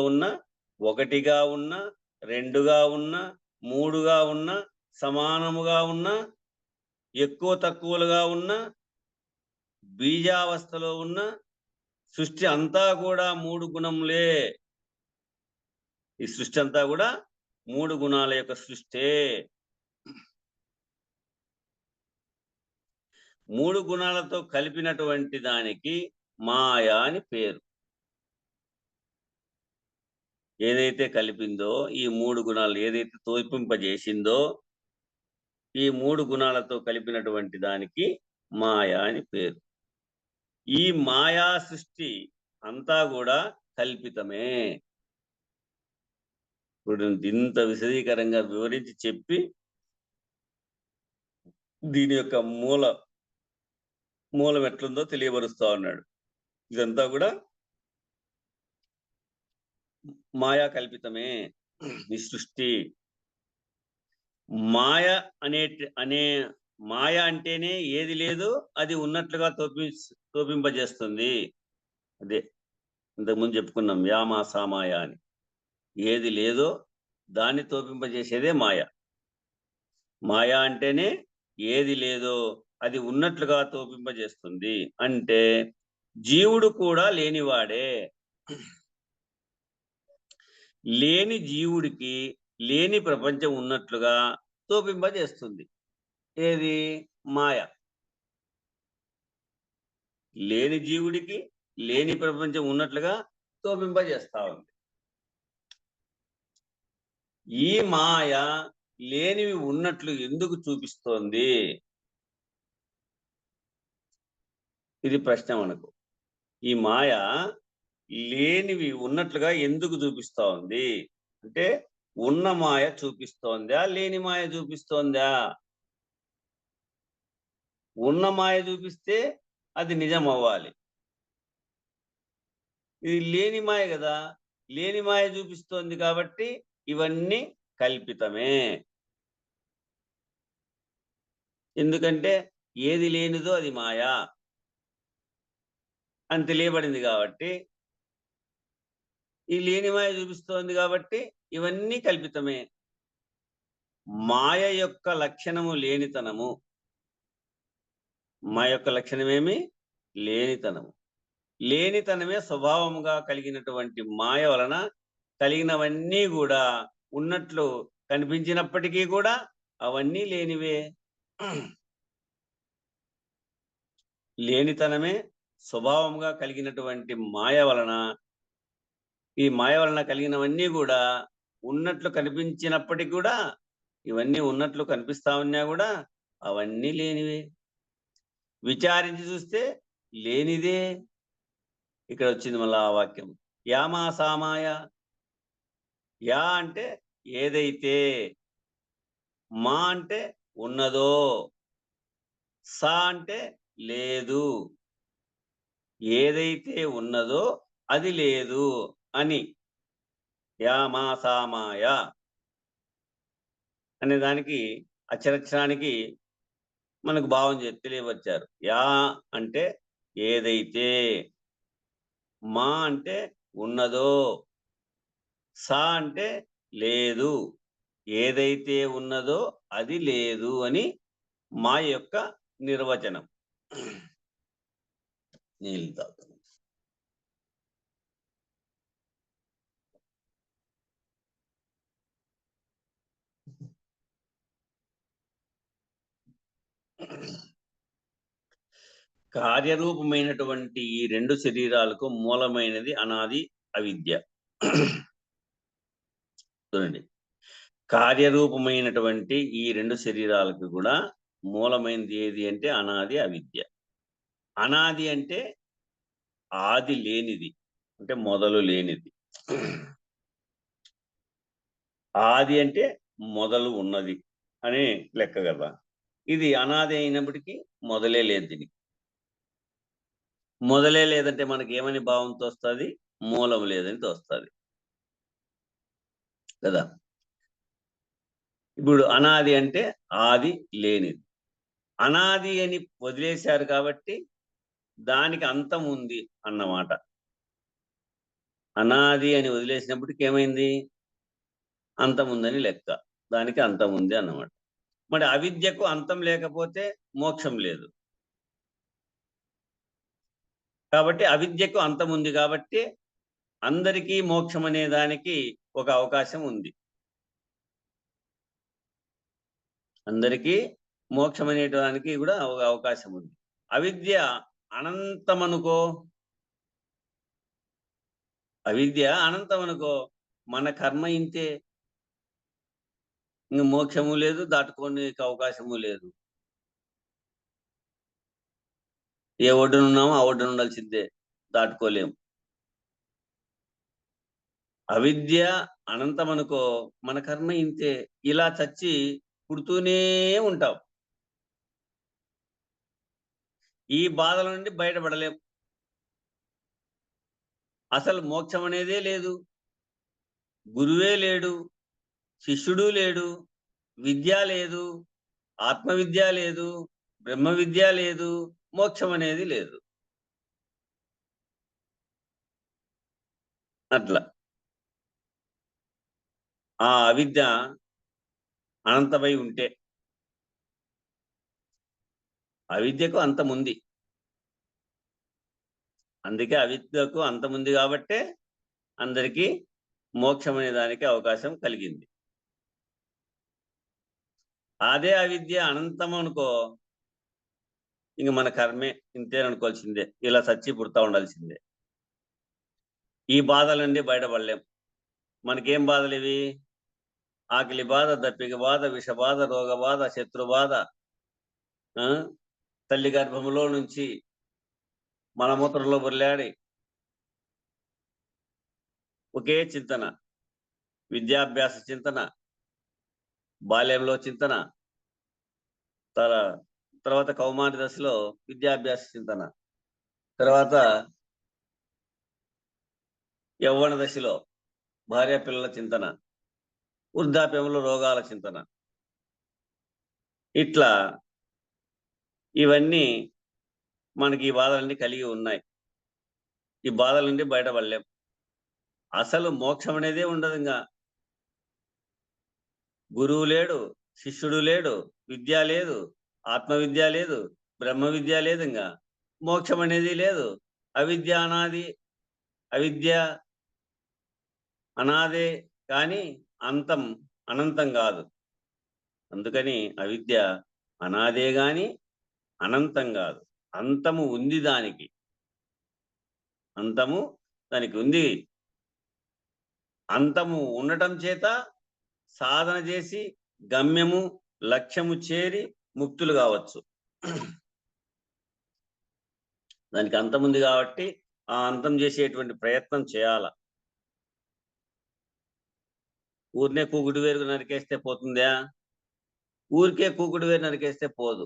ఉన్నా, ఒకటిగా ఉన్నా, 2గా ఉన్నా, 3గా ఉన్నా, సమానముగా ఉన్నా, ఎక్కువ తక్కువలుగా ఉన్నా, బీజావస్థలో ఉన్న సృష్టి అంతా కూడా 3 గుణములే. ఈ సృష్టి అంతా కూడా 3 గుణాల యొక్క సృష్టే. 3 గుణాలతో కలిపినటువంటి దానికి మాయా అని పేరు. ఏదైతే కలిపిందో, ఈ 3 గుణాలు ఏదైతే తోల్పింపజేసిందో, ఈ 3 గుణాలతో కలిపినటువంటి దానికి మాయా అని పేరు. ఈ మాయా సృష్టి అంతా కూడా కల్పితమే. ఇప్పుడు ఇంత విశదీకరంగా వివరించి చెప్పి దీని యొక్క మూలం ఎట్లుందో తెలియబరుస్తా ఉన్నాడు. ఇదంతా కూడా మాయా కల్పితమే ఈ సృష్టి. మాయ మాయ అంటేనే ఏది లేదో అది ఉన్నట్లుగా తోపింపజేస్తుంది. అదే ఇంతకుముందు చెప్పుకున్నాం, యామాసా మాయ అని. ఏది లేదో దాన్ని తోపింపజేసేదే మాయ. మాయ అంటేనే ఏది లేదో అది ఉన్నట్లుగా తోపింపజేస్తుంది. అంటే జీవుడు కూడా లేనివాడే. లేని జీవుడికి లేని ప్రపంచం ఉన్నట్లుగా తోపింపజేస్తుంది. ఏది? మాయ. లేని జీవుడికి లేని ప్రపంచం ఉన్నట్లుగా తోపింపజేస్తా ఉంది. ఈ మాయ లేనివి ఉన్నట్లు ఎందుకు చూపిస్తోంది? ఇది ప్రశ్న మనకు. ఈ మాయ లేనివి ఉన్నట్లుగా ఎందుకు చూపిస్తా ఉంది అంటే, ఉన్న మాయ చూపిస్తోందా, లేని మాయ చూపిస్తోందా? ఉన్న మాయ చూపిస్తే అది నిజం అవ్వాలి. ఇది లేని మాయ కదా, లేని మాయ చూపిస్తోంది కాబట్టి ఇవన్నీ కల్పితమే. ఎందుకంటే ఏది లేనిదో అది మాయా అని తెలియబడింది కాబట్టి, ఈ లేని మాయ చూపిస్తోంది కాబట్టి ఇవన్నీ కల్పితమే. మాయ యొక్క లక్షణము లేనితనము. మా యొక్క లక్షణమేమి? లేనితనము. లేనితనమే స్వభావముగా కలిగినటువంటి మాయ వలన కలిగినవన్నీ కూడా ఉన్నట్లు కనిపించినప్పటికీ కూడా అవన్నీ లేనివే. లేనితనమే స్వభావముగా కలిగినటువంటి మాయ వలన, ఈ మాయ వలన కలిగినవన్నీ కూడా ఉన్నట్లు కనిపించినప్పటికీ కూడా, ఇవన్నీ ఉన్నట్లు కనిపిస్తా ఉన్నా కూడా అవన్నీ లేనివే. విచారించి చూస్తే లేనిదే. ఇక్కడ వచ్చింది మళ్ళా ఆ వాక్యం, యామా సామాయ. యా అంటే ఏదైతే, మా అంటే ఉన్నదో, సా అంటే లేదు. ఏదైతే ఉన్నదో అది లేదు అని, యామా సామాయ అనే దానికి అక్షరానికి మనకు భావం తెలియవచ్చారు. యా అంటే ఏదైతే, మా అంటే ఉన్నదో, సా అంటే లేదు. ఏదైతే ఉన్నదో అది లేదు అని మా యొక్క నిర్వచనం. నీళ్ళు తాగుతాను. కార్యరూపమైనటువంటి ఈ రెండు శరీరాలకు మూలమైనది అనాది అవిద్య. చూడండి, కార్యరూపమైనటువంటి ఈ రెండు శరీరాలకు కూడా మూలమైనది ఏది అంటే అనాది అవిద్య. అనాది అంటే ఆది లేనిది, అంటే మొదలు లేనిది. ఆది అంటే మొదలు ఉన్నది అనే లెక్క కదా. ఇది అనాది అయినప్పటికీ మొదలే లేదు. దీనికి మొదలే లేదంటే మనకి ఏమని భావంతో వస్తుంది? మూలం లేదని తోస్తుంది కదా. ఇప్పుడు అనాది అంటే ఆది లేనిది. అనాది అని వదిలేశారు కాబట్టి దానికి అంతం ఉంది అన్నమాట. అనాది అని వదిలేసినప్పటికి ఏమైంది? అంతం ఉందని లెక్క. దానికి అంతం ఉంది అన్నమాట. మరి అవిద్యకు అంతం లేకపోతే మోక్షం లేదు. కాబట్టి అవిద్యకు అంతం ఉంది కాబట్టి అందరికీ మోక్షం అనే దానికి ఒక అవకాశం ఉంది. అందరికీ మోక్షం అనేటానికి కూడా ఒక అవకాశం ఉంది. అవిద్య అనంతమనుకో, అవిద్య అనంతమనుకో, మన కర్మ ఇంతే. ఇంక మోక్షము లేదు, దాటుకోని అవకాశము లేదు. ఏ ఒడ్డునున్నామో ఆ ఒడ్డున ఉండాల్సిందే, దాటుకోలేము. అవిద్య అనంతమనుకో, మన కర్మ ఇంతే. ఇలా చచ్చి పుడుతూనే ఉంటాం. ఈ బాధల నుండి బయటపడలేం. అసలు మోక్షం అనేదే లేదు. గురువే లేడు, శిష్యుడు లేడు, విద్య లేదు, ఆత్మవిద్య లేదు, బ్రహ్మ విద్య లేదు, మోక్షం అనేది లేదు. అట్లా ఆ అవిద్య అనంతమై ఉంటే, అవిద్యకు అంతముంది. అందుకే అవిద్యకు అంతముంది కాబట్టే అందరికీ మోక్షం అనే దానికి అవకాశం కలిగింది. అదే అవిద్య అనంతం అనుకో, ఇంక మన కర్మే ఇంతేననుకోవాల్సిందే. ఇలా చచ్చి పుడతా ఉండాల్సిందే. ఈ బాధల నుండి బయటపడలేం. మనకేం బాధలు ఇవి? ఆకలి బాధ, దప్పిక బాధ, విష బాధ, రోగ బాధ, శత్రు బాధ, తల్లి గర్భములో నుంచి మలమూత్రంలో బొర్లాడి ఒకే చింతన, విద్యాభ్యాస చింతన, బాల్యంలో చింతన, తర్వాత కౌమార దశలో విద్యాభ్యాస చింతన, తర్వాత యవ్వన దశలో భార్య పిల్లల చింతన, వృద్ధాప్యంలో రోగాల చింతన. ఇట్లా ఇవన్నీ మనకి ఈ బాధలన్నీ కలిగి ఉన్నాయి. ఈ బాధల నుండి బయటపడలేం. అసలు మోక్షం అనేదే ఉండదు. ఇంకా గురువు లేడు, శిష్యుడు లేడు, విద్య లేదు, ఆత్మవిద్య లేదు, బ్రహ్మ విద్య లేదు, ఇంకా మోక్షం అనేది లేదు. అవిద్య అనాది, అవిద్య అనాదే కానీ అంతం అనంతం కాదు. అందుకని అవిద్య అనాదే గాని అనంతం కాదు. అంతము ఉంది దానికి, అంతము దానికి ఉంది. అంతము ఉండటం చేత సాధన చేసి గమ్యము లక్ష్యము చేరి ముక్తులు కావచ్చు. దానికి అంతం ఉంది కాబట్టి ఆ అంతం చేసేటువంటి ప్రయత్నం చేయాల. ఊరినే కూకుడు వేరు నరికేస్తే పోతుందా? ఊరికే కూకుడు వేరు నరికేస్తే పోదు.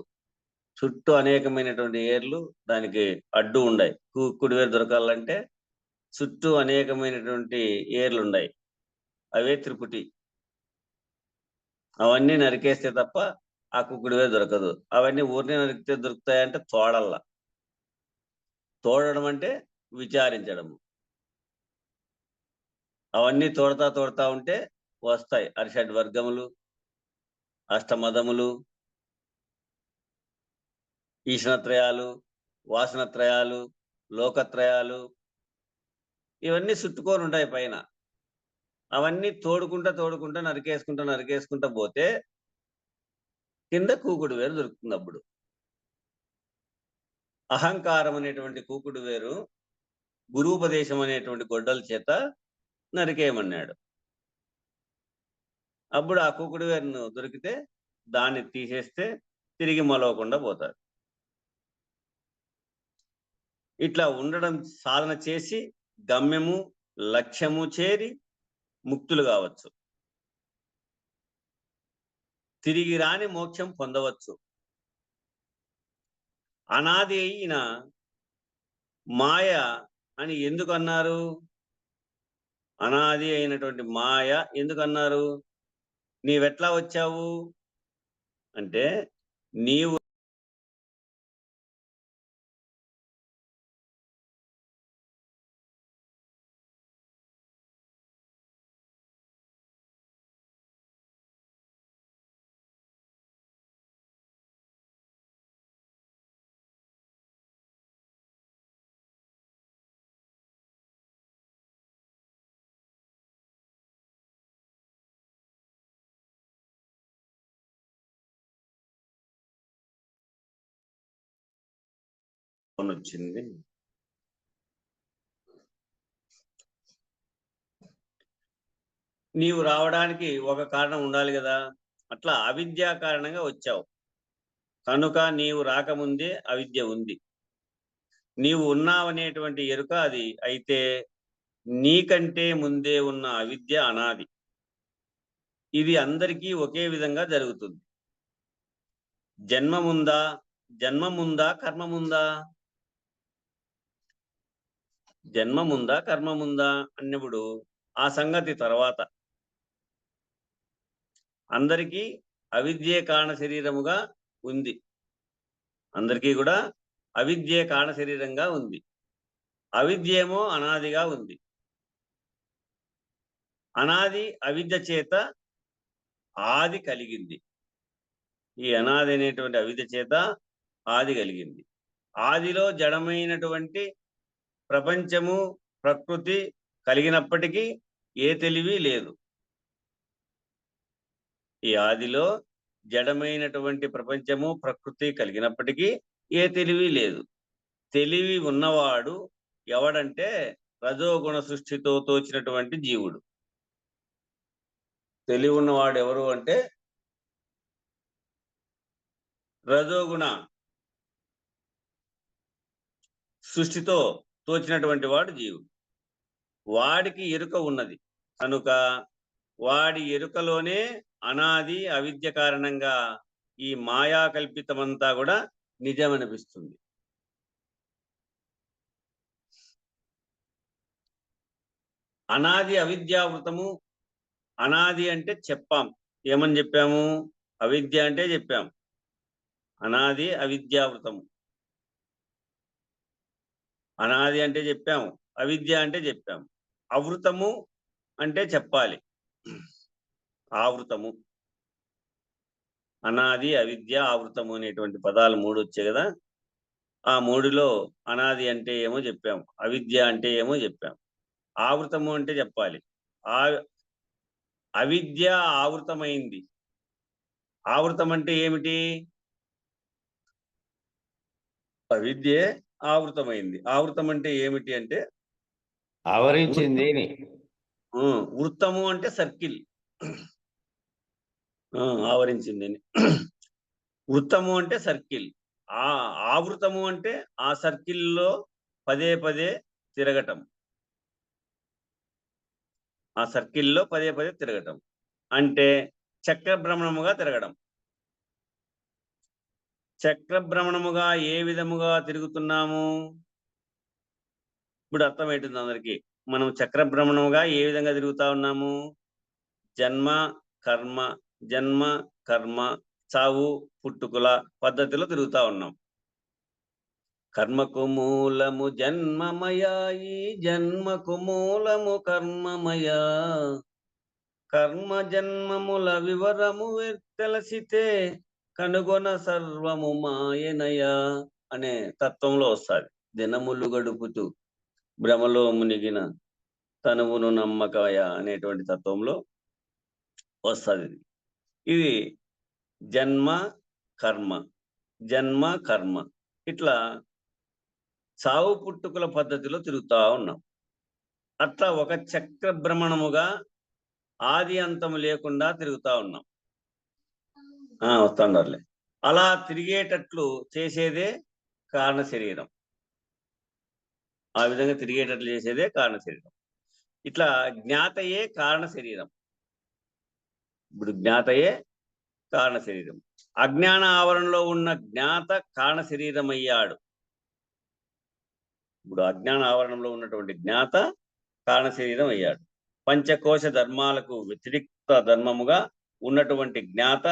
చుట్టూ అనేకమైనటువంటి ఏర్లు దానికి అడ్డు ఉన్నాయి. కూకుడు వేరు దొరకాలంటే చుట్టూ అనేకమైనటువంటి ఏర్లు ఉన్నాయి. అవే త్రిపుటి. అవన్నీ నరికేస్తే తప్ప ఆ కుక్కుడు వేరు దొరకదు. అవన్నీ ఊరినే నరికితే దొరుకుతాయంటే తోడల్లా. తోడడం అంటే విచారించడము. అవన్నీ తోడతా ఉంటే వస్తాయి అరిషడ్ వర్గములు, అష్టమదములు, ఈషణత్రయాలు, వాసనత్రయాలు, లోకత్రయాలు, ఇవన్నీ చుట్టుకొని ఉంటాయి పైన. అవన్నీ తోడుకుంటా నరికేసుకుంటా పోతే కింద కూకుడు వేరు దొరుకుతుంది. అప్పుడు అహంకారం అనేటువంటి కూకుడు వేరు గురూపదేశం అనేటువంటి గొడ్డల చేత నరికేయమన్నాడు. అప్పుడు ఆ కూకుడు వేరును దొరికితే దాన్ని తీసేస్తే తిరిగి మొలవకుండా పోతారు. ఇట్లా ఉండడం సాధన చేసి గమ్యము లక్ష్యము చేరి ముక్తులు కావచ్చు. తిరిగి రాని మోక్షం పొందవచ్చు. అనాది అయిన మాయ అని ఎందుకు అన్నారు? అనాది అయినటువంటి మాయ ఎందుకు అన్నారు? నీవెట్లా వచ్చావు అంటే నీవు వచ్చింది. నీవు రావడానికి ఒక కారణం ఉండాలి కదా. అట్లా అవిద్య కారణంగా వచ్చావు కనుక నీవు రాకముందే అవిద్య ఉంది. నీవు ఉన్నావనేటువంటి ఎరుక అది అయితే నీకంటే ముందే ఉన్న అవిద్య అనాది. ఇది అందరికీ ఒకే విధంగా జరుగుతుంది. జన్మముందా కర్మముందా? జన్మముందా కర్మముందా అన్నప్పుడు ఆ సంగతి తర్వాత. అందరికీ అవిద్యే కారణ శరీరముగా ఉంది. అందరికీ కూడా అవిద్యే కారణ శరీరంగా ఉంది. అవిద్యేమో అనాదిగా ఉంది. అనాది అవిద్య చేత ఆది కలిగింది. ఈ అనాది అనేటువంటి అవిద్య చేత ఆది కలిగింది. ఆదిలో జడమైనటువంటి ప్రపంచము ప్రకృతి కలిగినప్పటికీ ఏ తెలివి లేదు. ఈ ఆదిలో జడమైనటువంటి ప్రపంచము ప్రకృతి కలిగినప్పటికీ ఏ తెలివి లేదు. తెలివి ఉన్నవాడు ఎవడంటే రజోగుణ సృష్టితో తోచినటువంటి జీవుడు. తెలివి ఉన్నవాడు ఎవరు అంటే రజోగుణ సృష్టితో తోచినటువంటి వాడు జీవుడు. వాడికి ఎరుక ఉన్నది కనుక వాడి ఎరుకలోనే అనాది అవిద్య కారణంగా ఈ మాయా కల్పితమంతా కూడా నిజమనిపిస్తుంది. అనాది అవిద్యావృతము. అనాది అంటే చెప్పాం. ఏమని చెప్పాము? అవిద్య అంటే చెప్పాం. అనాది అవిద్యావృతము. అనాది అంటే చెప్పాము, అవిద్య అంటే చెప్పాము, అవృతము అంటే చెప్పాలి. ఆవృతము, అనాది, అవిద్య, ఆవృతము అనేటువంటి పదాలు 3 వచ్చాయి కదా. ఆ 3లో అనాది అంటే ఏమో చెప్పాము, అవిద్య అంటే ఏమో చెప్పాము, ఆవృతము అంటే చెప్పాలి. ఆ అవిద్య ఆవృతమైంది. ఆవృతం అంటే ఏమిటి? అవిద్యే ఆవృతమైంది. ఆవృతం అంటే ఏమిటి అంటే ఆవరించింది. వృత్తము అంటే సర్కిల్, ఆవరించింది. వృత్తము అంటే సర్కిల్, ఆవృతము అంటే ఆ సర్కిల్లో పదే పదే తిరగటం. ఆ సర్కిల్లో పదే పదే తిరగటం అంటే చక్రభ్రమణముగా తిరగడం. చక్రభ్రమణముగా ఏ విధముగా తిరుగుతున్నాము? ఇప్పుడు అర్థమవుతుంది అందరికి. మనం చక్రభ్రమణముగా ఏ విధంగా తిరుగుతా ఉన్నాము? జన్మ కర్మ, జన్మ కర్మ, చావు పుట్టుకుల పద్ధతిలో తిరుగుతా ఉన్నాం. కర్మకు మూలము జన్మమయా, ఈ జన్మకు మూలము కర్మమయా, కర్మ జన్మముల వివరము తెలిసితే కనుగొన సర్వము మాయనయా అనే తత్వంలో వస్తుంది. దినములు గడుపుతూ భ్రమలో మునిగిన తనువును నమ్మకయ అనేటువంటి తత్వంలో వస్తుంది. ఇది జన్మ కర్మ, జన్మ కర్మ, ఇట్లా చావు పుట్టుకుల పద్ధతిలో తిరుగుతా ఉన్నాం. అట్లా ఒక చక్ర భ్రమణముగా ఆది అంతము లేకుండా తిరుగుతా ఉన్నాం. వస్తాండారులే. అలా తిరిగేటట్లు చేసేదే కారణ శరీరం. ఆ విధంగా తిరిగేటట్లు చేసేదే కారణ శరీరం. ఇట్లా జ్ఞాతయే కారణ శరీరం. ఇప్పుడు జ్ఞాతయే కారణ శరీరం. అజ్ఞాన ఆవరణలో ఉన్న జ్ఞాత కారణ శరీరం అయ్యాడు. ఇప్పుడు అజ్ఞాన ఆవరణంలో ఉన్నటువంటి జ్ఞాత కారణ శరీరం అయ్యాడు. పంచకోశ ధర్మాలకు వ్యతిరిక్త ధర్మముగా ఉన్నటువంటి జ్ఞాత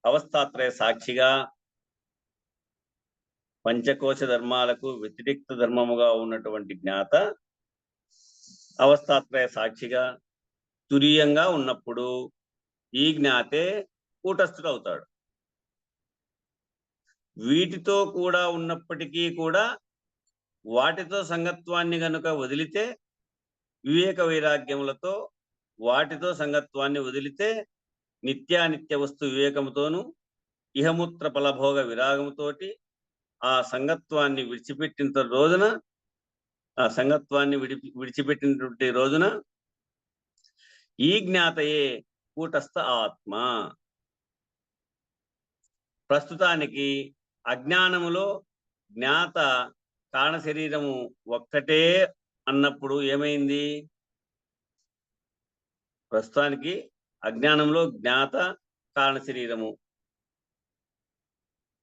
అవస్థాత్రయ సాక్షిగా, పంచకోశ ధర్మాలకు వ్యతిరిక్త ధర్మముగా ఉన్నటువంటి జ్ఞాత అవస్థాత్రయ సాక్షిగా తురీయంగా ఉన్నప్పుడు ఈ జ్ఞాతే కూటస్థుడు అవుతాడు. వీటితో కూడా ఉన్నప్పటికీ కూడా వాటితో సంగత్వాన్ని గనుక వదిలితే, వివేక వైరాగ్యములతో వాటితో సంగత్వాన్ని వదిలితే, నిత్యానిత్య వస్తు వివేకముతోను ఇహముత్ర ఫలభోగ విరాగముతోటి ఆ సంగత్వాన్ని విడిచిపెట్టిన రోజున, ఆ సంగత్వాన్ని విడిచిపెట్టినటువంటి రోజున ఈ జ్ఞాతయే కూటస్థ ఆత్మ. ప్రస్తుతానికి అజ్ఞానములో జ్ఞాత కారణ శరీరము ఒక్కటే అన్నప్పుడు ఏమైంది? ప్రస్తుతానికి అజ్ఞానంలో జ్ఞాత కారణ శరీరము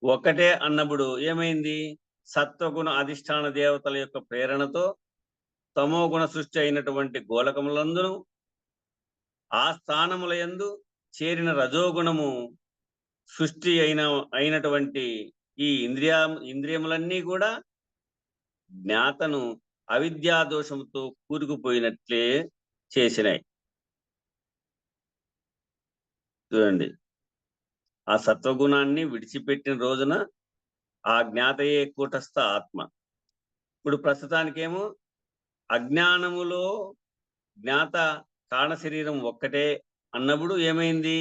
ఒక్కటే అన్నప్పుడు ఏమైంది? సత్వగుణ అధిష్టాన దేవతల యొక్క ప్రేరణతో తమోగుణ సృష్టి అయినటువంటి గోళకములందును ఆ స్థానముల యందు చేరిన రజోగుణము సృష్టి అయినటువంటి ఈ ఇంద్రియములన్నీ కూడా జ్ఞాతను అవిద్యా దోషంతో కూరుకుపోయినట్లే చేసినాయి. చూడండి, ఆ సత్వగుణాన్ని విడిచిపెట్టిన రోజున ఆ జ్ఞాతయే కూటస్థ ఆత్మ. ఇప్పుడు ప్రస్తుతానికేమో అజ్ఞానములో జ్ఞాత కారణ శరీరం ఒక్కటే అన్నప్పుడు ఏమైంది?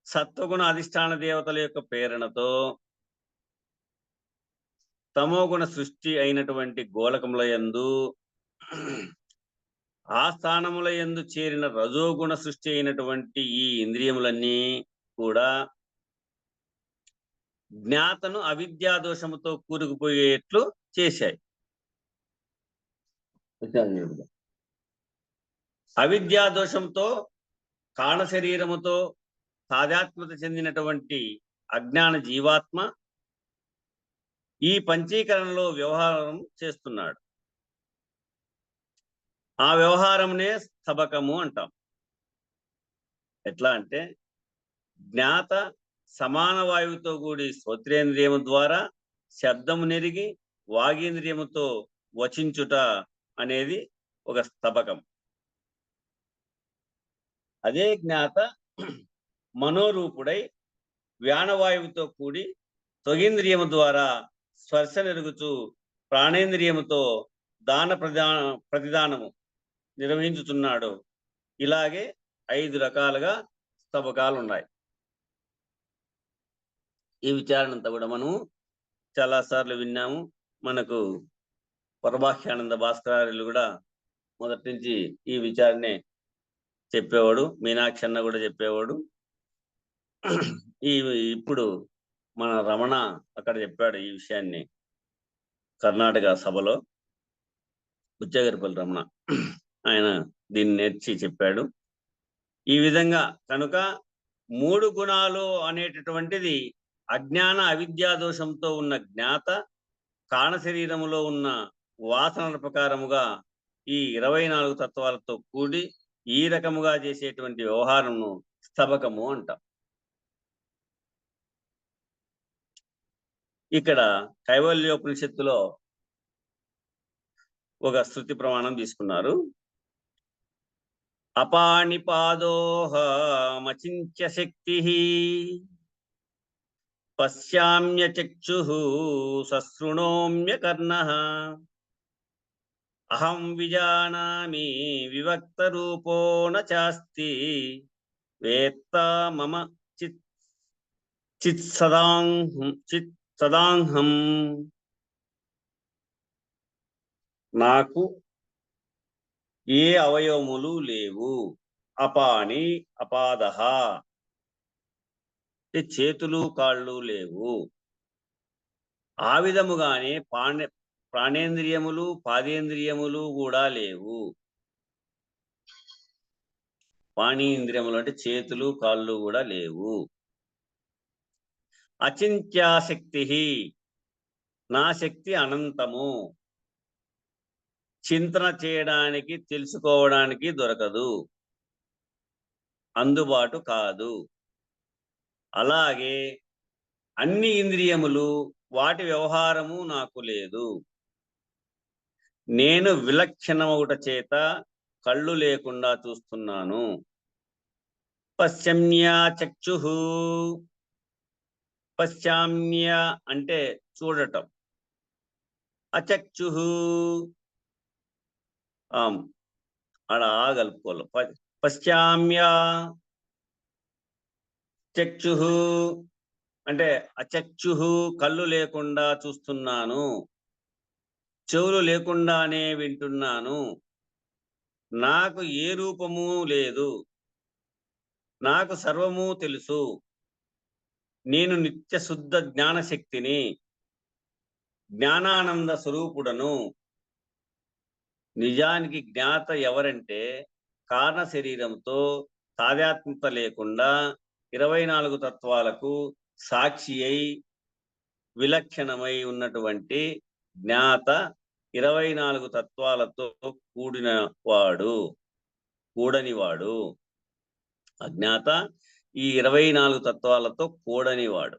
సత్వగుణ అధిష్టాన దేవతల యొక్క ప్రేరణతో తమోగుణ సృష్టి అయినటువంటి గోళకముల యందు ఆ స్థానముల యందు చేరిన రజోగుణ సృష్టి అయినటువంటి ఈ ఇంద్రియములన్నీ కూడా జ్ఞాతను అవిద్యా దోషముతో కూరుకుపోయేట్లు చేశాయి. అవిద్యా దోషంతో కారణ శరీరముతో తాదాత్మ్యత చెందినటువంటి అజ్ఞాన జీవాత్మ ఈ పంచీకరణలో వ్యవహారం చేస్తున్నాడు. ఆ వ్యవహారంనే స్తబకము అంటాం. ఎట్లా అంటే జ్ఞాత సమాన వాయువుతో కూడి శ్రోత్రేంద్రియము ద్వారా శబ్దము నెరిగి వాగేంద్రియముతో వచించుట అనేది ఒక స్తబకం. అదే జ్ఞాత మనోరూపుడై వ్యానవాయువుతో కూడి త్వగేంద్రియము ద్వారా స్పర్శ నెరుగుచు ప్రాణేంద్రియముతో ప్రతిదానము నిర్వహించుతున్నాడు. ఇలాగే 5 రకాలుగా స్తబకాలు ఉన్నాయి. ఈ విచారణంతా కూడా మనము చాలా సార్లు విన్నాము. మనకు పరభాష్యానంద భాస్కరాచార్యులు కూడా మొదటి నుంచి ఈ విచారణే చెప్పేవాడు. మీనాక్షి అన్న కూడా చెప్పేవాడు. ఇప్పుడు మన రమణ అక్కడ చెప్పాడు ఈ విషయాన్ని కర్ణాటక సభలో. బుచ్చగరిపల్లి రమణ ఆయన దీన్ని నేర్చి చెప్పాడు. ఈ విధంగా కనుక 3 గుణాలు అనేటటువంటిది అజ్ఞాన అవిద్యా దోషంతో ఉన్న జ్ఞాత కారణ శరీరములో ఉన్న వాసనల ప్రకారముగా ఈ 24 తత్వాలతో కూడి ఈ రకముగా చేసేటువంటి వ్యవహారంను స్తబకము అంటాం. ఇక్కడ కైవల్యోపనిషత్తులో ఒక శృతి ప్రమాణం తీసుకున్నారు. అపానిపాదోహమచింత్య శక్తి పశ్యామ్య చక్షుః సశృణోమ్య కర్ణః అహం విజానామి వివక్త రూపో న చాస్తి వేత్త మమ చిత్ సదాంహం. నాకు ఏ అవయవములు లేవు. అపాని అపాదః చేతులు కాళ్ళు లేవు. ఆ విధముగానే ప్రాణేంద్రియములు పాదేంద్రియములు కూడా లేవు. పాణీంద్రియములు అంటే చేతులు కాళ్ళు కూడా లేవు. అచింత్యాశక్తి, నా శక్తి అనంతము, చింతన చేయడానికి తెలుసుకోవడానికి దొరకదు, అందుబాటు కాదు. అలాగే అన్ని ఇంద్రియములు వాటి వ్యవహారము నాకు లేదు. నేను విలక్షణమగుట చేత కళ్ళు లేకుండా చూస్తున్నాను. పశ్చమ్య చక్షుః, పశ్చామ్య అంటే చూడటం, అచక్షుః అలా ఆగలుపుకోవాలి. పశ్చామ్య చక్షుః అంటే అచక్షుః కళ్ళు లేకుండా చూస్తున్నాను, చెవులు లేకుండానే వింటున్నాను, నాకు ఏ రూపము లేదు, నాకు సర్వము తెలుసు, నేను నిత్య శుద్ధ జ్ఞానశక్తిని, జ్ఞానానంద స్వరూపుడను. నిజానికి జ్ఞాత ఎవరంటే కారణ శరీరంతో తాదాత్మ్యత లేకుండా 24 తత్వాలకు సాక్షి అయి విలక్షణమై ఉన్నటువంటి జ్ఞాత 24 తత్వాలతో కూడనివాడు. అజ్ఞాత ఈ 24 తత్వాలతో కూడనివాడు.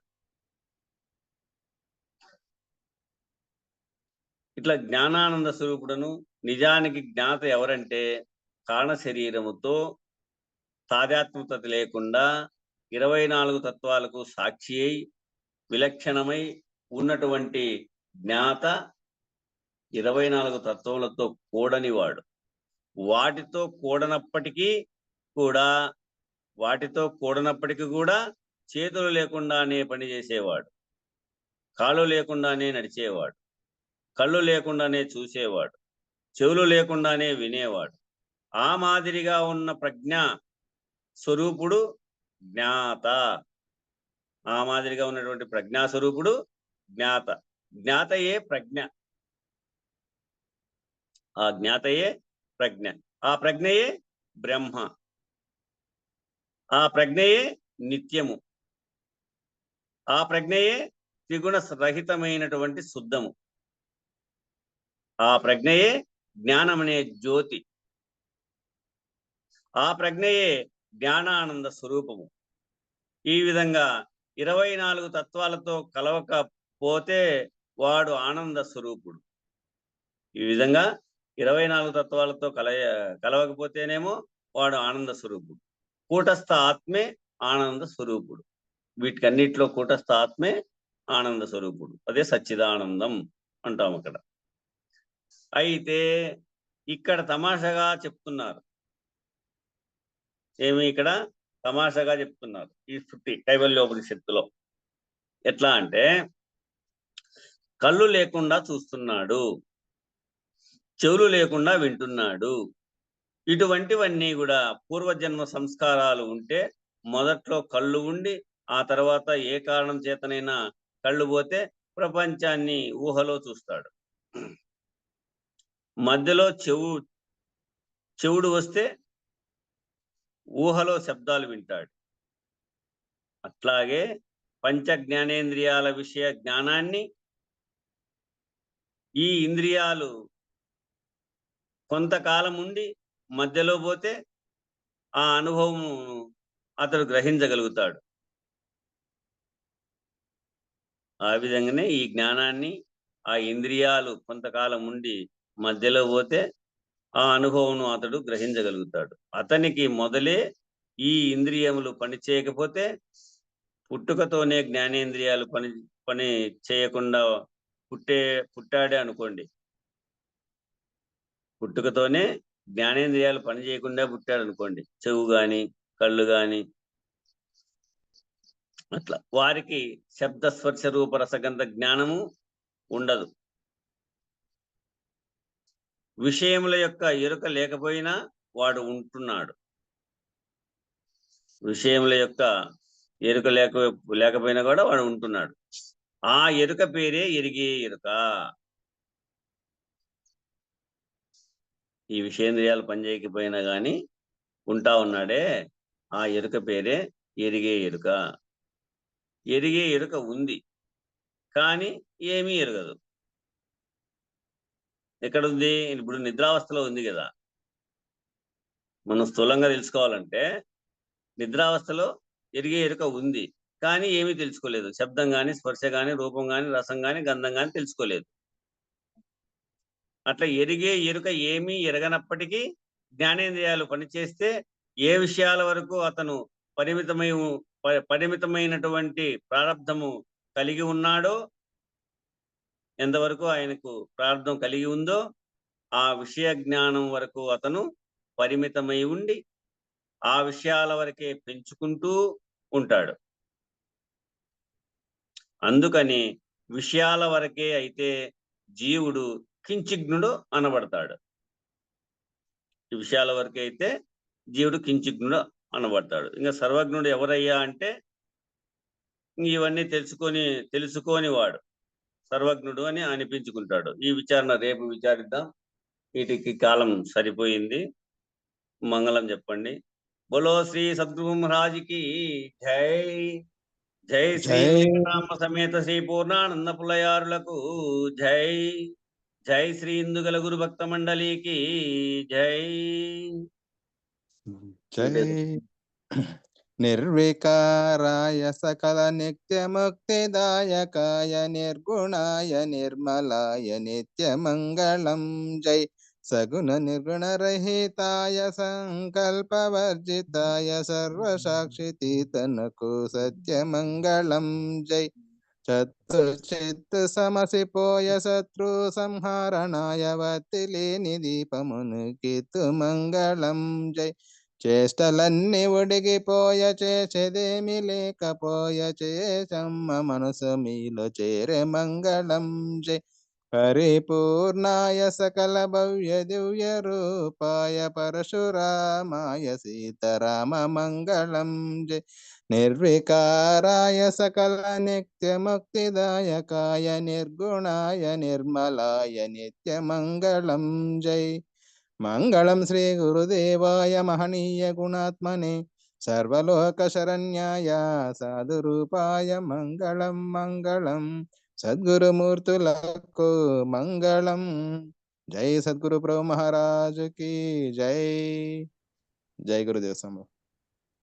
ఇట్లా జ్ఞానానంద స్వరూపుడను. నిజానికి జ్ఞాత ఎవరంటే కారణ శరీరముతో తాదాత్మ్యత లేకుండా 24 తత్వాలకు సాక్షి అయి విలక్షణమై ఉన్నటువంటి జ్ఞాత 24 తత్వములతో కూడనివాడు. వాటితో కూడనప్పటికీ కూడా చేతులు లేకుండానే పనిచేసేవాడు, కాళ్ళు లేకుండానే నడిచేవాడు, కళ్ళు లేకుండానే చూసేవాడు, చెవులు లేకుండానే వినేవాడు. ఆ మాదిరిగా ఉన్న ప్రజ్ఞ స్వరూపుడు జ్ఞాత. ఆ మాదిరిగా ఉన్నటువంటి ప్రజ్ఞాస్వరూపుడు జ్ఞాత. జ్ఞాతయే ప్రజ్ఞ, ఆ జ్ఞాతయే ప్రజ్ఞ, ఆ ప్రజ్ఞయే బ్రహ్మ, ఆ ప్రజ్ఞయే నిత్యము, ఆ ప్రజ్ఞయే త్రిగుణ రహితమైనటువంటి శుద్ధము, ఆ ప్రజ్ఞయే జ్ఞానమనే జ్యోతి, ఆ ప్రజ్ఞయే జ్ఞానానంద స్వరూపము. ఈ విధంగా 24 తత్వాలతో కలవకపోతే వాడు ఆనంద స్వరూపుడు. ఈ విధంగా 24 తత్వాలతో కలవకపోతేనేమో వాడు ఆనంద స్వరూపుడు. కూటస్థ ఆత్మే ఆనంద స్వరూపుడు. వీటికన్నిటిలో కూటస్థ ఆత్మే ఆనంద స్వరూపుడు. అదే సచ్చిదానందం అంటాం అక్కడ. అయితే ఇక్కడ తమాషగా చెప్తున్నారు. ఏమి ఇక్కడ తమాషగా చెప్తున్నారు ఈ శృతి కైవల్యోపనిషత్తులో. ఎట్లా అంటే కళ్ళు లేకుండా చూస్తున్నాడు, చెవులు లేకుండా వింటున్నాడు. ఇటువంటివన్నీ కూడా పూర్వజన్మ సంస్కారాలు ఉంటే మొదట్లో కళ్ళు ఉండి ఆ తర్వాత ఏ కారణం చేతనైనా కళ్ళు పోతే ప్రపంచాన్ని ఊహలో చూస్తాడు. మధ్యలో చెవుడు వస్తే ఊహలో శబ్దాలు వింటాడు. అట్లాగే పంచ జ్ఞానేంద్రియాల విషయ జ్ఞానాన్ని ఈ ఇంద్రియాలు కొంతకాలం ఉండి మధ్యలో పోతే ఆ అనుభవం అతడు గ్రహించగలుగుతాడు. ఆ విధంగానే ఈ జ్ఞానాన్ని ఆ ఇంద్రియాలు కొంతకాలం ఉండి మధ్యలో పోతే ఆ అనుభవం అతడు గ్రహించగలుగుతాడు. అతనికి మొదలే ఈ ఇంద్రియములు పని చేయకపోతే పుట్టుకతోనే జ్ఞానేంద్రియాలు పని చేయకుండా పుట్టాడే అనుకోండి. పుట్టుకతోనే జ్ఞానేంద్రియాలు పని చేయకుండా పుట్టాడు అనుకోండి, చెవు గాని కళ్ళు గాని, అట్లా వారికి శబ్ద స్పర్శ రూప రసగంధ జ్ఞానము ఉండదు. విషయముల యొక్క ఎరుక లేకపోయినా వాడు ఉంటున్నాడు. విషయముల యొక్క ఎరుక లేకపోయినా కూడా వాడు ఉంటున్నాడు. ఆ ఎరుక పేరే ఎరిగే ఎరుక. ఈ విషయేంద్రియాలు పనిచేయకపోయినా కానీ ఉంటా ఉన్నాడే, ఆ ఎరుక పేరే ఎరిగే ఎరుక. ఎరిగే ఎరుక ఉంది కానీ ఏమీ ఎరగదు. ఎక్కడుంది? ఇప్పుడు నిద్రావస్థలో ఉంది కదా. మనం స్థూలంగా తెలుసుకోవాలంటే నిద్రావస్థలో ఎరిగే ఎరుక ఉంది కానీ ఏమీ తెలుసుకోలేదు. శబ్దం కానీ, స్పర్శ కానీ, రూపం కానీ, రసం కానీ, గంధం కానీ తెలుసుకోలేదు. అట్లా ఎరిగే ఎరుక ఏమీ ఎరగనప్పటికీ జ్ఞానేంద్రియాలు పనిచేస్తే ఏ విషయాల వరకు అతను పరిమితమైనటువంటి ప్రారంధము కలిగి ఉన్నాడో, ఎంతవరకు ఆయనకు ప్రారంధం కలిగి ఉందో ఆ విషయ జ్ఞానం వరకు అతను పరిమితమై ఉండి ఆ విషయాల వరకే పెంచుకుంటూ ఉంటాడు. అందుకని విషయాల వరకే అయితే జీవుడు కించిజ్ఞుడు అనబడతాడు. ఈ విషయాల వరకే అయితే జీవుడు కించిజ్ఞుడు అనబడతాడు. ఇంకా సర్వజ్ఞుడు ఎవరయ్యా అంటే ఇవన్నీ తెలుసుకొని వాడు సర్వజ్ఞుడు అని అనిపించుకుంటాడు. ఈ విచారణ రేపు విచారిద్దాం. వీటికి కాలం సరిపోయింది. మంగళం చెప్పండి. బోలో శ్రీ సద్గురు మహారాజ్కి జై. జై శ్రీ వెంకటరామ సమేత శ్రీ పూర్ణానంద పుల్లయారులకు జై. జై శ్రీ ఇందుగల గురు భక్త మండలికి జై. జై. నిర్వికారాయ సకల నిత్య ముక్తిదాయకాయ నిర్గుణాయ నిర్మలాయ నిత్య మంగళం. జై సగుణ నిర్గుణ రహితాయ సంకల్పవర్జితాయ సర్వసాక్షితీతనకు సత్యమంగళం. జై చతుర్చిత్ సమసిపోయ శత్రు సంహరణాయ వత్తిలేని దీపమును కీర్తు మంగళం. జై చేష్టలన్నీ ఉడిగిపోయ చేసేదేమి లేకపోయ చేసమ్మ మనసు మీలో చేరే మంగళం. జై పరిపూర్ణాయ సకల భవ్య దివ్య రూపాయ పరశురామాయ సీతారామ మంగళం. జై నిర్వికారాయ సకల నిత్య ముక్తిదాయకాయ నిర్గుణాయ నిర్మలాయ నిత్య మంగళం. జై మంగళం శ్రీ గురుదేవాయ మహనీయ గుణాత్మనే సర్వలోక శరణ్యాయ సాధురూపాయ మంగళం. మంగళం సద్గురుమూర్తులకు మంగళం. జై సద్గురు ప్రభు మహారాజుకి జై. జై గురుదేవ సమూహ.